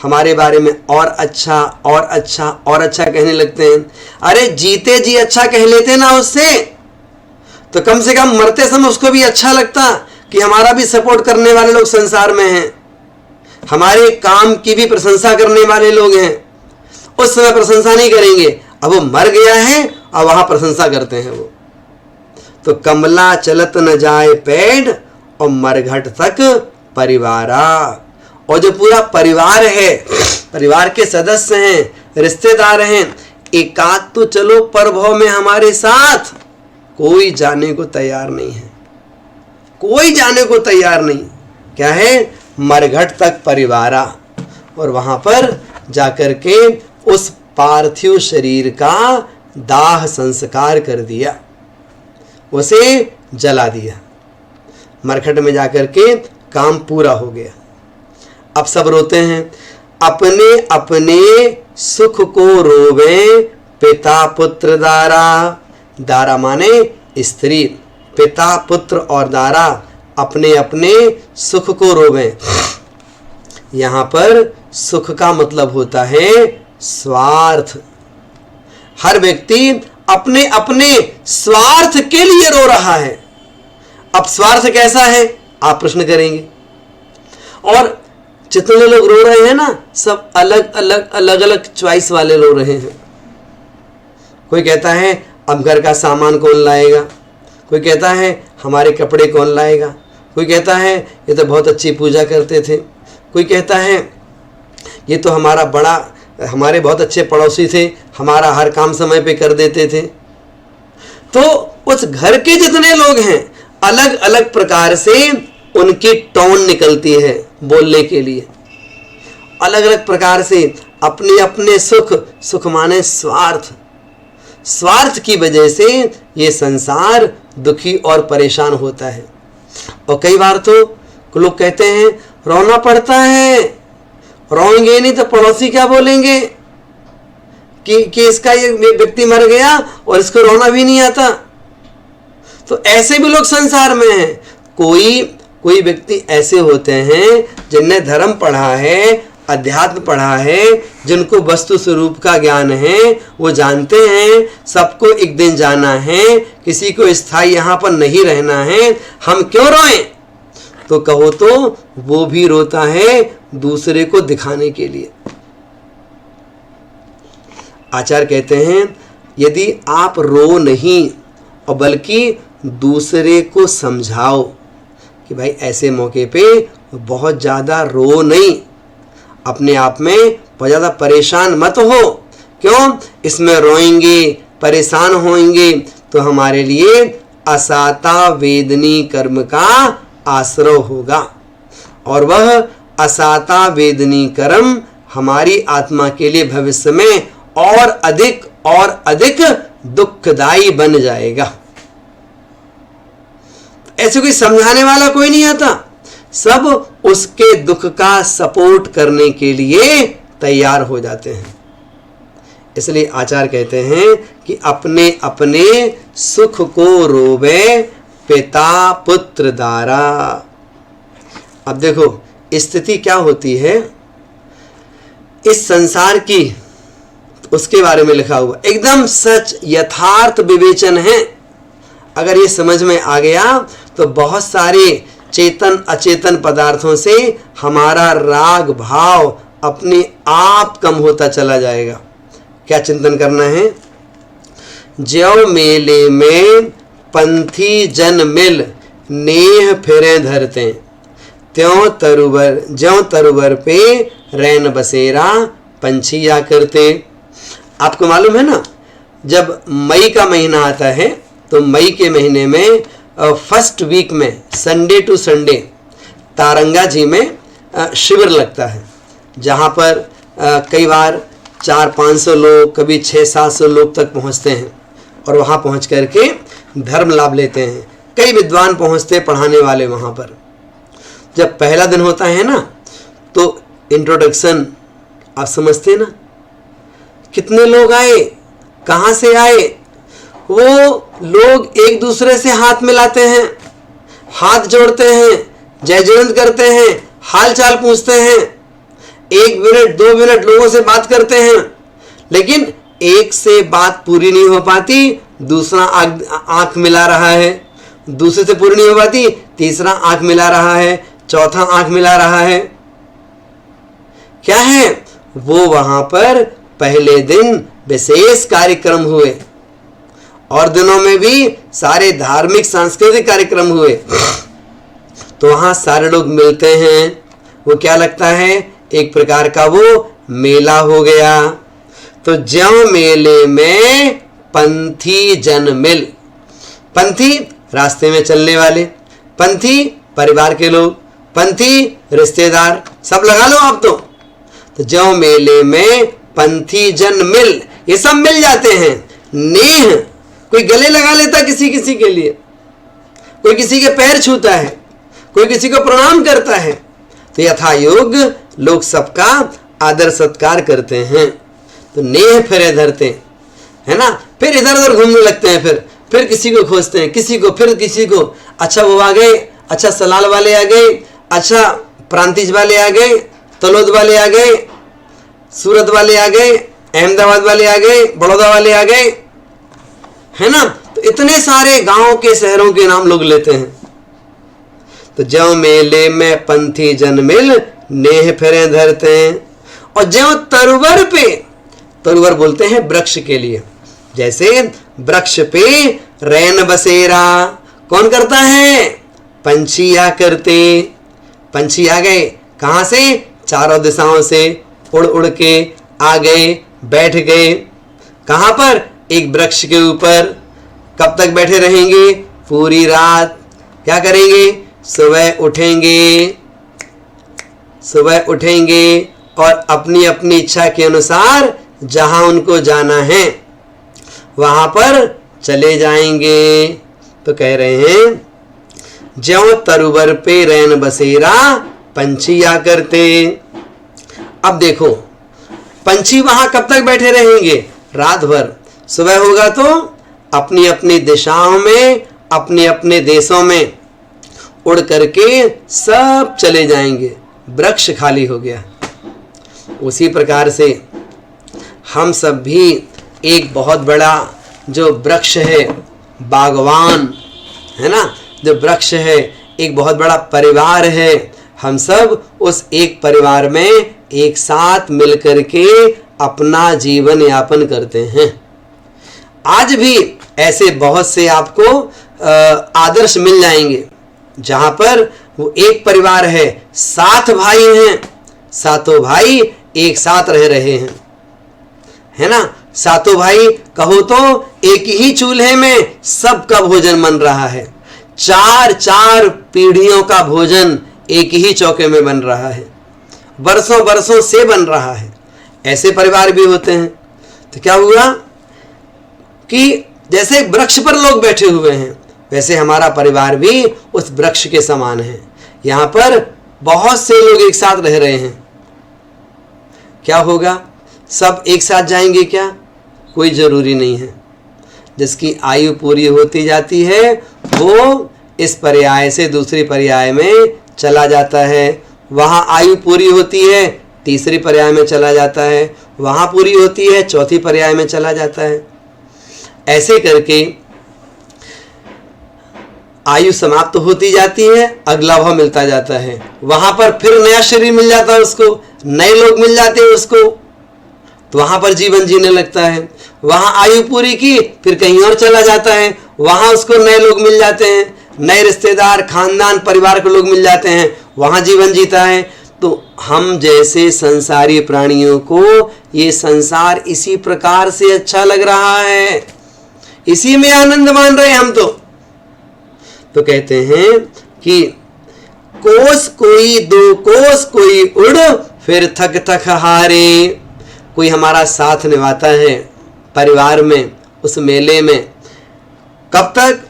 हमारे बारे में और अच्छा और अच्छा और अच्छा कहने लगते हैं। अरे जीते जी अच्छा कह लेते ना उससे, तो कम से कम मरते समय उसको भी अच्छा लगता कि हमारा भी सपोर्ट करने वाले लोग संसार में हैं, हमारे काम की भी प्रशंसा करने वाले लोग हैं। उस समय प्रशंसा नहीं करेंगे, अब वो मर गया है और वहां प्रशंसा करते हैं वो। तो कमला चलत न जाए पेड़ और मरघट तक परिवारा। और जो पूरा परिवार है, परिवार के सदस्य हैं, रिश्तेदार हैं, एकाध तो चलो परभव में हमारे साथ, कोई जाने को तैयार नहीं है, कोई जाने को तैयार नहीं। क्या है? मरघट तक परिवारा। और वहां पर जाकर के उस पार्थिव शरीर का दाह संस्कार कर दिया, उसे जला दिया। मरघट में जाकर के काम पूरा हो गया। अब सब रोते हैं, अपने अपने सुख को रोवे पिता पुत्र दारा। दारा माने स्त्री, पिता पुत्र और दारा अपने अपने सुख को रोवे। यहां पर सुख का मतलब होता है स्वार्थ। हर व्यक्ति अपने अपने स्वार्थ के लिए रो रहा है। अब स्वार्थ कैसा है आप प्रश्न करेंगे। और जितने लोग रो रहे हैं ना, सब अलग अलग चॉइस वाले रो रहे हैं। कोई कहता है अब घर का सामान कौन लाएगा, कोई कहता है हमारे कपड़े कौन लाएगा, कोई कहता है ये तो बहुत अच्छी पूजा करते थे, कोई कहता है ये तो हमारे बहुत अच्छे पड़ोसी थे, हमारा हर काम समय पे कर देते थे। तो उस घर के जितने लोग हैं, अलग अलग प्रकार से उनकी टोन निकलती है बोलने के लिए, अलग अलग प्रकार से अपने अपने सुख माने स्वार्थ की वजह से ये संसार दुखी और परेशान होता है। और कई बार तो लोग कहते हैं रोना पड़ता है, रोएंगे नहीं तो पड़ोसी क्या बोलेंगे कि इसका ये व्यक्ति मर गया और इसको रोना भी नहीं आता। तो ऐसे भी लोग संसार में हैं। कोई व्यक्ति ऐसे होते हैं जिनने धर्म पढ़ा है, अध्यात्म पढ़ा है, जिनको वस्तु स्वरूप का ज्ञान है, वो जानते हैं सबको एक दिन जाना है, किसी को स्थायी यहाँ पर नहीं रहना है, हम क्यों रोएं? तो कहो तो वो भी रोता है दूसरे को दिखाने के लिए। आचार्य कहते हैं यदि आप रो नहीं और बल्कि दूसरे को समझाओ कि भाई ऐसे मौके पे बहुत ज़्यादा रो नहीं, अपने आप में बहुत ज़्यादा परेशान मत हो। क्यों? इसमें रोएंगे, परेशान होंगे तो हमारे लिए असाता वेदनी कर्म का आश्रय होगा, और वह असाता वेदनी कर्म हमारी आत्मा के लिए भविष्य में और अधिक दुखदायी बन जाएगा। ऐसे कोई समझाने वाला कोई नहीं आता, सब उसके दुख का सपोर्ट करने के लिए तैयार हो जाते हैं। इसलिए आचार्य कहते हैं कि अपने अपने सुख को रोवे पिता पुत्र दारा। अब देखो स्थिति क्या होती है इस संसार की, उसके बारे में लिखा हुआ एकदम सच यथार्थ विवेचन है। अगर ये समझ में आ गया तो बहुत सारे चेतन अचेतन पदार्थों से हमारा राग भाव अपने आप कम होता चला जाएगा। क्या चिंतन करना है? ज्यों मेले में पंथी जन मिल नेह फिरे धरते, त्यों तरुवर पे रैन बसेरा पंछी या करते। आपको मालूम है ना, जब मई का महीना आता है तो मई के महीने में फर्स्ट वीक में संडे टू संडे तारंगा जी में शिविर लगता है, जहाँ पर कई बार 400-500 लोग, कभी 600-700 लोग तक पहुँचते हैं और वहाँ पहुँच करके धर्म लाभ लेते हैं। कई विद्वान पहुँचते पढ़ाने वाले वहाँ पर। जब पहला दिन होता है ना तो इंट्रोडक्शन, आप समझते ना, कितने लोग आए, कहाँ से आए, वो लोग एक दूसरे से हाथ मिलाते हैं, हाथ जोड़ते हैं, जय जयंत करते हैं, हाल चाल पूछते हैं, 1 मिनट 2 मिनट लोगों से बात करते हैं, लेकिन एक से बात पूरी नहीं हो पाती, दूसरा आंख मिला रहा है, दूसरे से पूरी नहीं हो पाती, तीसरा आंख मिला रहा है, चौथा आंख मिला रहा है। क्या है? वो वहां पर पहले दिन विशेष कार्यक्रम हुए और दिनों में भी सारे धार्मिक सांस्कृतिक कार्यक्रम हुए, तो वहां सारे लोग मिलते हैं। वो क्या लगता है? एक प्रकार का वो मेला हो गया। तो ज्यों मेले में पंथी जन मिल, पंथी रास्ते में चलने वाले, पंथी परिवार के लोग, पंथी रिश्तेदार, सब लगा लो आप। तो ज्यों मेले में पंथी जन मिल, ये सब मिल जाते हैं। नेह, कोई गले लगा लेता किसी किसी के लिए, कोई किसी के पैर छूता है, कोई किसी को प्रणाम करता है। तो यथा योग्य लोग सबका आदर सत्कार करते हैं। तो नेह फिरे धरते, है ना, फिर इधर उधर घूमने लगते हैं, फिर किसी को खोजते हैं, किसी को, फिर किसी को। अच्छा वो आ गए, अच्छा सलाल वाले आ गए, अच्छा प्रांतिज वाले आ गए, तलोद वाले आ गए, सूरत वाले आ गए, अहमदाबाद वाले आ गए, बड़ौदा वाले आ गए, है ना। तो इतने सारे गांव के शहरों के नाम लोग लेते हैं। तो ज्यों मेले में पंथी जन मिल नेह फिरे धरते हैं। और ज्यों तरुवर पे, तरुवर बोलते हैं वृक्ष के लिए, जैसे वृक्ष पे रैन बसेरा कौन करता है? पंछी आ करते। पंछी आ गए, कहां से? चारों दिशाओं से उड़ उड़ के आ गए, बैठ गए। कहां पर? एक वृक्ष के ऊपर। कब तक बैठे रहेंगे? पूरी रात। क्या करेंगे? सुबह उठेंगे और अपनी अपनी इच्छा के अनुसार जहां उनको जाना है वहां पर चले जाएंगे। तो कह रहे हैं ज्यों तरुवर पे रैन बसेरा पंछी आ करते। अब देखो पंछी वहां कब तक बैठे रहेंगे? रात भर। सुबह होगा तो अपनी अपनी दिशाओं में, अपने अपने देशों में उड़ करके सब चले जाएंगे, वृक्ष खाली हो गया। उसी प्रकार से हम सब भी एक बहुत बड़ा जो वृक्ष है, बागवान है ना, जो वृक्ष है, एक बहुत बड़ा परिवार है। हम सब उस एक परिवार में एक साथ मिलकर के अपना जीवन यापन करते हैं। आज भी ऐसे बहुत से आपको आदर्श मिल जाएंगे जहां पर वो एक परिवार है, 7 भाई हैं, सातों भाई एक साथ रह रहे हैं, है ना। सातों भाई कहो तो एक ही चूल्हे में सबका भोजन बन रहा है, 4 पीढ़ियों का भोजन एक ही चौके में बन रहा है, बरसों बरसों से बन रहा है। ऐसे परिवार भी होते हैं। तो क्या हुआ कि जैसे वृक्ष पर लोग बैठे हुए हैं, वैसे हमारा परिवार भी उस वृक्ष के समान है। यहां पर बहुत से लोग एक साथ रह रहे हैं। क्या होगा, सब एक साथ जाएंगे क्या? कोई जरूरी नहीं है। जिसकी आयु पूरी होती जाती है वो इस पर्याय से दूसरी पर्याय में चला जाता है, वहां आयु पूरी होती है तीसरी पर्याय में चला जाता है, वहां पूरी होती है चौथी पर्याय में चला जाता है। ऐसे करके आयु समाप्त होती जाती है, अगला भाव मिलता जाता है, वहां पर फिर नया शरीर मिल जाता है उसको, नए लोग मिल जाते हैं उसको, तो वहां पर जीवन जीने लगता है। वहां आयु पूरी की फिर कहीं और चला जाता है, वहां उसको नए लोग मिल जाते हैं, नए रिश्तेदार, खानदान, परिवार के लोग मिल जाते हैं, वहां जीवन जीता है। तो हम जैसे संसारी प्राणियों को ये संसार इसी प्रकार से अच्छा लग रहा है, इसी में आनंद मान रहे हैं हम। तो कहते हैं कि कोस कोई दो कोस कोई उड़ फिर थक थक हारे। कोई हमारा साथ निभाता है परिवार में, उस मेले में, कब तक?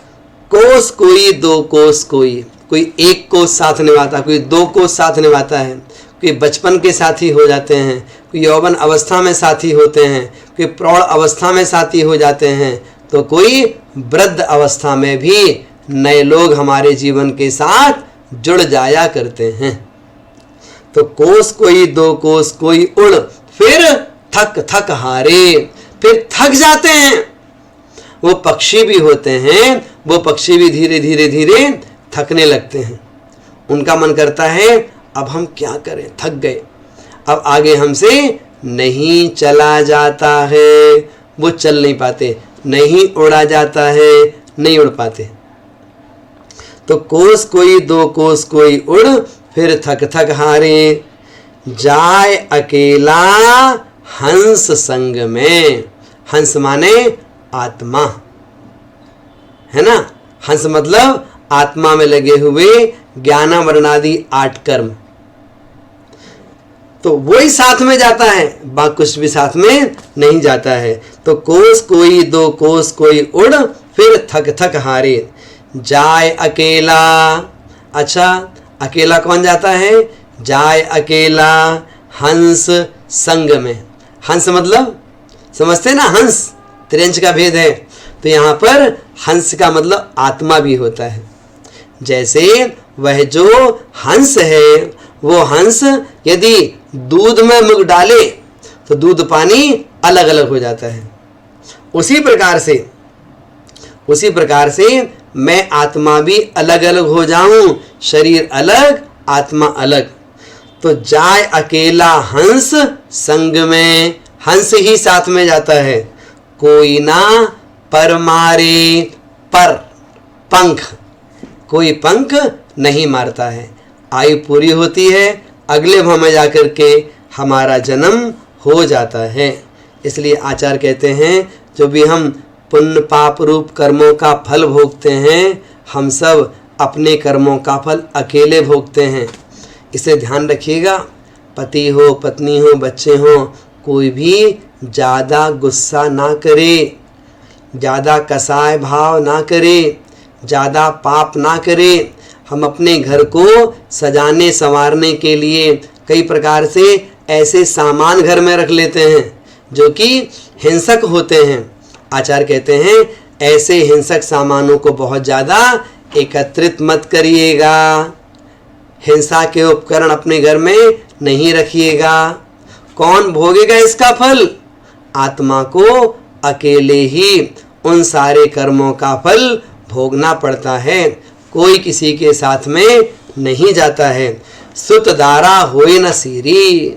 कोस कोई दो कोस कोई एक कोस साथ निभाता, कोई 2 कोस साथ निभाता है, कोई बचपन के साथी हो जाते हैं, कोई यौवन अवस्था में साथी होते हैं, कोई प्रौढ़ अवस्था में साथी हो जाते हैं, तो कोई वृद्ध अवस्था में भी नए लोग हमारे जीवन के साथ जुड़ जाया करते हैं। तो कोस कोई दो कोस कोई उड़ फिर थक थक हारे, फिर थक जाते हैं। वो पक्षी भी होते हैं, वो पक्षी भी धीरे धीरे धीरे थकने लगते हैं। उनका मन करता है अब हम क्या करें, थक गए, अब आगे हमसे नहीं चला जाता है, वो चल नहीं पाते, नहीं उड़ा जाता है, नहीं उड़ पाते। तो कोस कोई दो कोस कोई उड़ फिर थक थक हारे, जाए अकेला हंस संग में। हंस माने आत्मा, है ना। हंस मतलब आत्मा में लगे हुए ज्ञानावरणादि 8 कर्म, तो वही साथ में जाता है, बाकी कुछ भी साथ में नहीं जाता है। तो कोस कोई दो कोस कोई उड़ फिर थक थक हारे, जाए अकेला। अच्छा, अकेला कौन जाता है? जाए अकेला हंस संग में। हंस मतलब समझते ना, हंस त्रिंच का भेद है। तो यहाँ पर हंस का मतलब आत्मा भी होता है। जैसे वह जो हंस है, वो हंस यदि दूध में मुख डाले तो दूध पानी अलग अलग हो जाता है। उसी प्रकार से मैं आत्मा भी अलग अलग हो जाऊं, शरीर अलग आत्मा अलग। तो जाए अकेला हंस संग में, हंस ही साथ में जाता है। कोई ना पर मारे, पर पंख, कोई पंख नहीं मारता है। आयु पूरी होती है, अगले भाव में जाकर के हमारा जन्म हो जाता है। इसलिए आचार्य कहते हैं जो भी हम पुण्य पाप रूप कर्मों का फल भोगते हैं, हम सब अपने कर्मों का फल अकेले भोगते हैं। इसे ध्यान रखिएगा। पति हो, पत्नी हो, बच्चे हो, कोई भी ज़्यादा गुस्सा ना करे, ज़्यादा कसाय भाव ना करे, ज़्यादा पाप ना करे। हम अपने घर को सजाने संवारने के लिए कई प्रकार से ऐसे सामान घर में रख लेते हैं जो कि हिंसक होते हैं। आचार्य कहते हैं ऐसे हिंसक सामानों को बहुत ज़्यादा एकत्रित मत करिएगा। हिंसा के उपकरण अपने घर में नहीं रखिएगा। कौन भोगेगा इसका फल? आत्मा को अकेले ही उन सारे कर्मों का फल भोगना पड़ता है, कोई किसी के साथ में नहीं जाता है। सुत दारा होए न सीरी,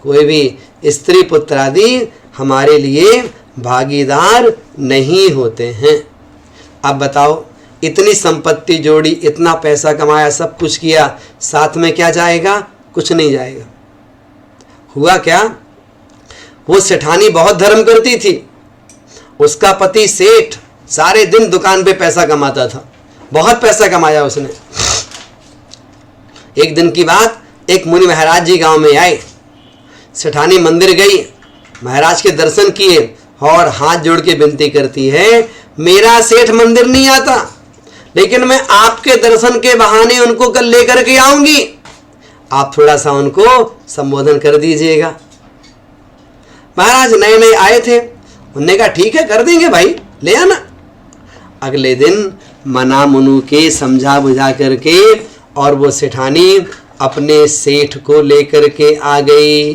कोई भी स्त्री पुत्र आदि हमारे लिए भागीदार नहीं होते हैं। अब बताओ, इतनी संपत्ति जोड़ी, इतना पैसा कमाया, सब कुछ किया, साथ में क्या जाएगा? कुछ नहीं जाएगा। हुआ क्या? वो सेठानी बहुत धर्म करती थी, उसका पति सेठ सारे दिन दुकान पे पैसा कमाता था, बहुत पैसा कमाया उसने। एक दिन की बात, एक मुनि महाराज जी गांव में आए। सेठानी मंदिर गई, महाराज के दर्शन किए और हाथ जोड़ के विनती करती है, मेरा सेठ मंदिर नहीं आता, लेकिन मैं आपके दर्शन के बहाने उनको कल लेकर के आऊंगी, आप थोड़ा सा उनको संबोधन कर दीजिएगा। महाराज नए नए आए थे, उन्होंने कहा ठीक है, कर देंगे भाई, ले आना। अगले दिन मना मुनु के समझा बुझा करके और वो सेठानी अपने सेठ को लेकर के आ गई।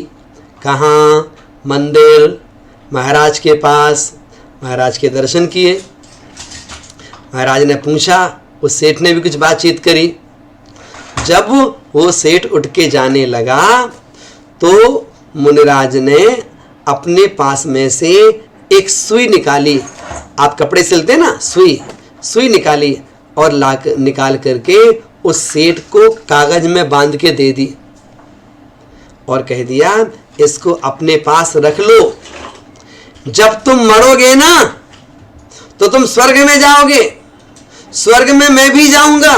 कहाँ? मंदिर, महाराज के पास। महाराज के दर्शन किए। महाराज ने पूछा, उस सेठ ने भी कुछ बातचीत करी। जब वो सेठ उठ के जाने लगा तो मुनिराज ने अपने पास में से एक सुई निकाली। आप कपड़े सिलते ना, सुई निकाली और निकाल करके उस सेठ को कागज में बांध के दे दी और कह दिया, इसको अपने पास रख लो, जब तुम मरोगे ना तो तुम स्वर्ग में जाओगे, स्वर्ग में मैं भी जाऊंगा,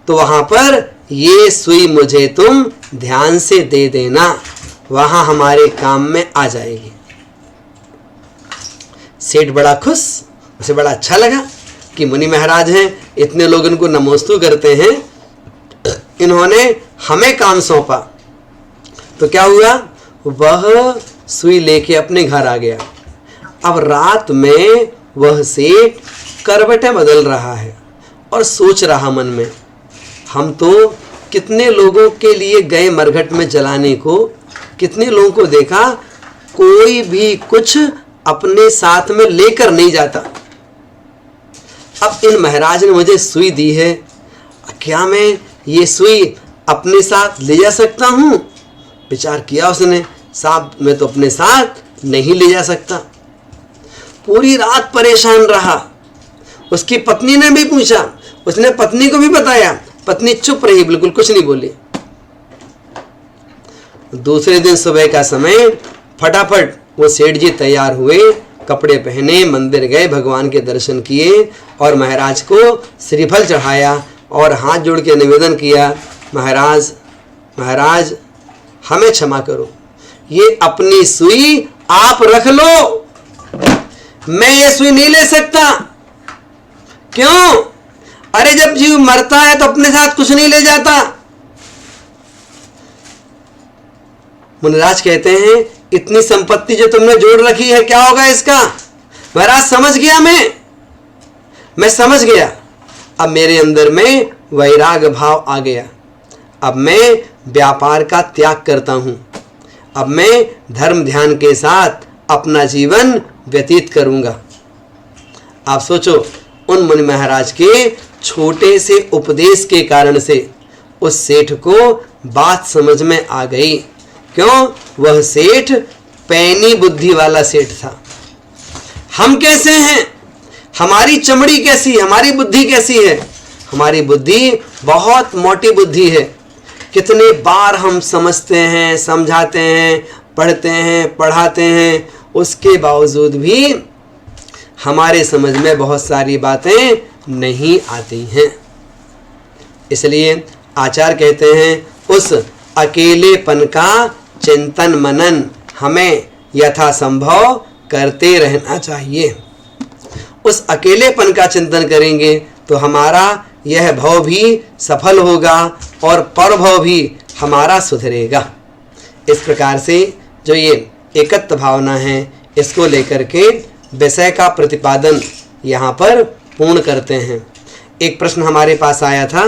तो वहां पर ये सुई मुझे तुम ध्यान से दे देना, वहां हमारे काम में आ जाएगी। सेठ बड़ा खुश, उसे बड़ा अच्छा लगा कि मुनि महाराज हैं, इतने लोग इनको नमोस्तु करते हैं, इन्होंने हमें काम सौंपा। तो क्या हुआ? वह सुई लेके अपने घर आ गया। अब रात में वह सेठ करवटें बदल रहा है और सोच रहा मन में, हम तो कितने लोगों के लिए गए मरघट में जलाने को, कितने लोगों को देखा, कोई भी कुछ अपने साथ में लेकर नहीं जाता। अब इन महाराज ने मुझे सुई दी है, क्या मैं ये सुई अपने साथ ले जा सकता हूं? विचार किया उसने, साहब मैं तो अपने साथ नहीं ले जा सकता। पूरी रात परेशान रहा। उसकी पत्नी ने भी पूछा, उसने पत्नी को भी बताया, पत्नी चुप रही, बिल्कुल कुछ नहीं बोली। दूसरे दिन सुबह का समय, फटाफट वो सेठ जी तैयार हुए, कपड़े पहने, मंदिर गए, भगवान के दर्शन किए और महाराज को श्रीफल चढ़ाया और हाथ जोड़ के निवेदन किया, महाराज हमें क्षमा करो, ये अपनी सुई आप रख लो, मैं ये सुई नहीं ले सकता। क्यों? अरे जब जीव मरता है तो अपने साथ कुछ नहीं ले जाता। मुनिराज कहते हैं, इतनी संपत्ति जो तुमने जोड़ रखी है, क्या होगा इसका? महाराज समझ गया, मैं समझ गया। अब मेरे अंदर में वैराग भाव आ गया। अब मैं व्यापार का त्याग करता हूं। अब मैं धर्म ध्यान के साथ अपना जीवन व्यतीत करूंगा। आप सोचो, उन मुनि महाराज के छोटे से उपदेश के कारण से उस सेठ को बात समझ में आ गई। क्यों? वह सेठ पैनी बुद्धि वाला सेठ था। हम कैसे हैं? हमारी चमड़ी कैसी, हमारी बुद्धि कैसी है? हमारी बुद्धि बहुत मोटी बुद्धि है। कितने बार हम समझते हैं, समझाते हैं, पढ़ते हैं, पढ़ाते हैं, उसके बावजूद भी हमारे समझ में बहुत सारी बातें नहीं आती हैं। इसलिए आचार्य कहते हैं, उस अकेलेपन का चिंतन मनन हमें यथासंभव करते रहना चाहिए। उस अकेलेपन का चिंतन करेंगे तो हमारा यह भव भी सफल होगा और परभव भी हमारा सुधरेगा। इस प्रकार से जो ये एकत्व भावना है, इसको लेकर के विषय का प्रतिपादन यहाँ पर पूर्ण करते हैं। एक प्रश्न हमारे पास आया था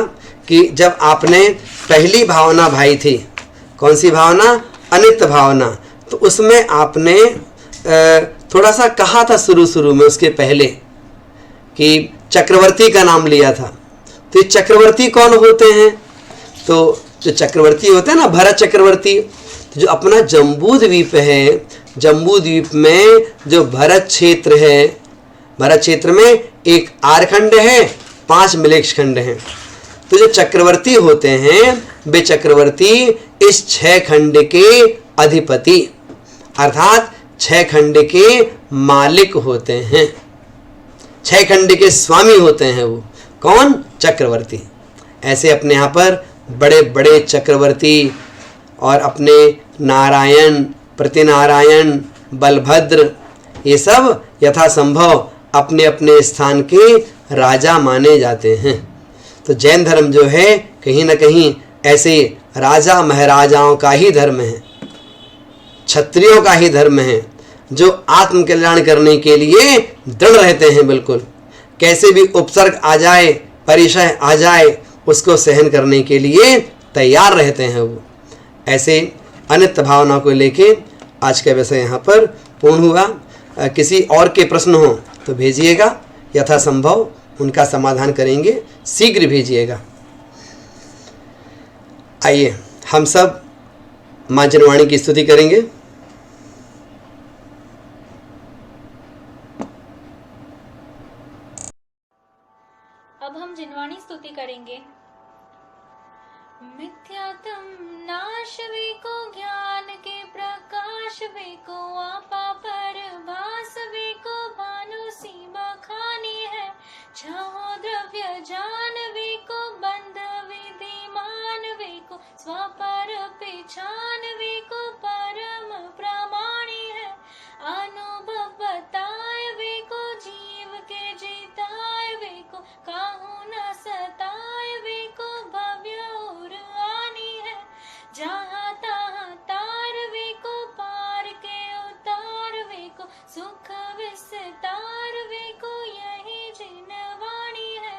कि जब आपने पहली भावना भाई थी, कौन सी भावना? अनित्य भावना, तो उसमें आपने थोड़ा सा कहा था शुरू में, उसके पहले कि चक्रवर्ती का नाम लिया था। तो ये चक्रवर्ती कौन होते हैं? तो जो चक्रवर्ती होते हैं ना, भरत चक्रवर्ती, तो जो अपना जम्बू द्वीप है, जम्बू द्वीप में जो भरत क्षेत्र है, भरत क्षेत्र में एक आर्खंड है, 5 मिलेक्ष खंड हैं। तो जो चक्रवर्ती होते हैं वे चक्रवर्ती इस 6 खंड के अधिपति अर्थात 6 खंड के मालिक होते हैं, 6 खंड के स्वामी होते हैं। वो कौन? चक्रवर्ती। ऐसे अपने यहाँ पर बड़े बड़े चक्रवर्ती और अपने नारायण, प्रतिनारायण, बलभद्र, ये सब यथासंभव अपने अपने स्थान के राजा माने जाते हैं। तो जैन धर्म जो है कहीं ना कहीं ऐसे राजा महाराजाओं का ही धर्म है, क्षत्रियों का ही धर्म है, जो आत्म कल्याण करने के लिए दृढ़ रहते हैं। बिल्कुल कैसे भी उपसर्ग आ जाए, परिचय आ जाए, उसको सहन करने के लिए तैयार रहते हैं वो। ऐसे अनित्य भावना को लेके आज का विषय यहाँ पर पूर्ण हुआ। किसी और के प्रश्न हो तो भेजिएगा, यथासंभव उनका समाधान करेंगे, शीघ्र भेजिएगा। आइए हम सब माँ जनवाणी की स्तुति करेंगे। अब हम जिनवाणी स्तुति करेंगे। मिथ्यात्म नाश वे को ज्ञान के प्रकाश वे को आपा पर भास वे को भानु सीमा खानी है। छहो द्रव्य जान वे को बंध विधिमान वे को स्वपर पहचान वे को परम प्रमाणी है। अनुभव बताए वे को जीव के जिताए वे को काहू न सताए वे को भव्य और आनी है। जहाँ तहाँ तार वे को पार के उतार वे को सुख विस्तार वे को यही जिनवाणी है।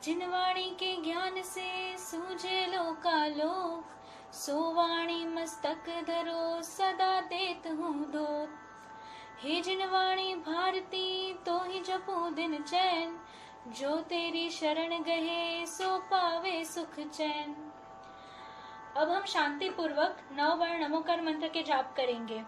जिनवाणी के ज्ञान से सूझे लोकालोक, सो वाणी मस्तक धरो सदा देत हूँ दोत। हे जिनवाणी भारती तो ही जपू दिन चैन, जो तेरी शरण गहे सो पावे सुख चैन। अब हम शांति पूर्वक 9 बार नमोकार मंत्र के जाप करेंगे।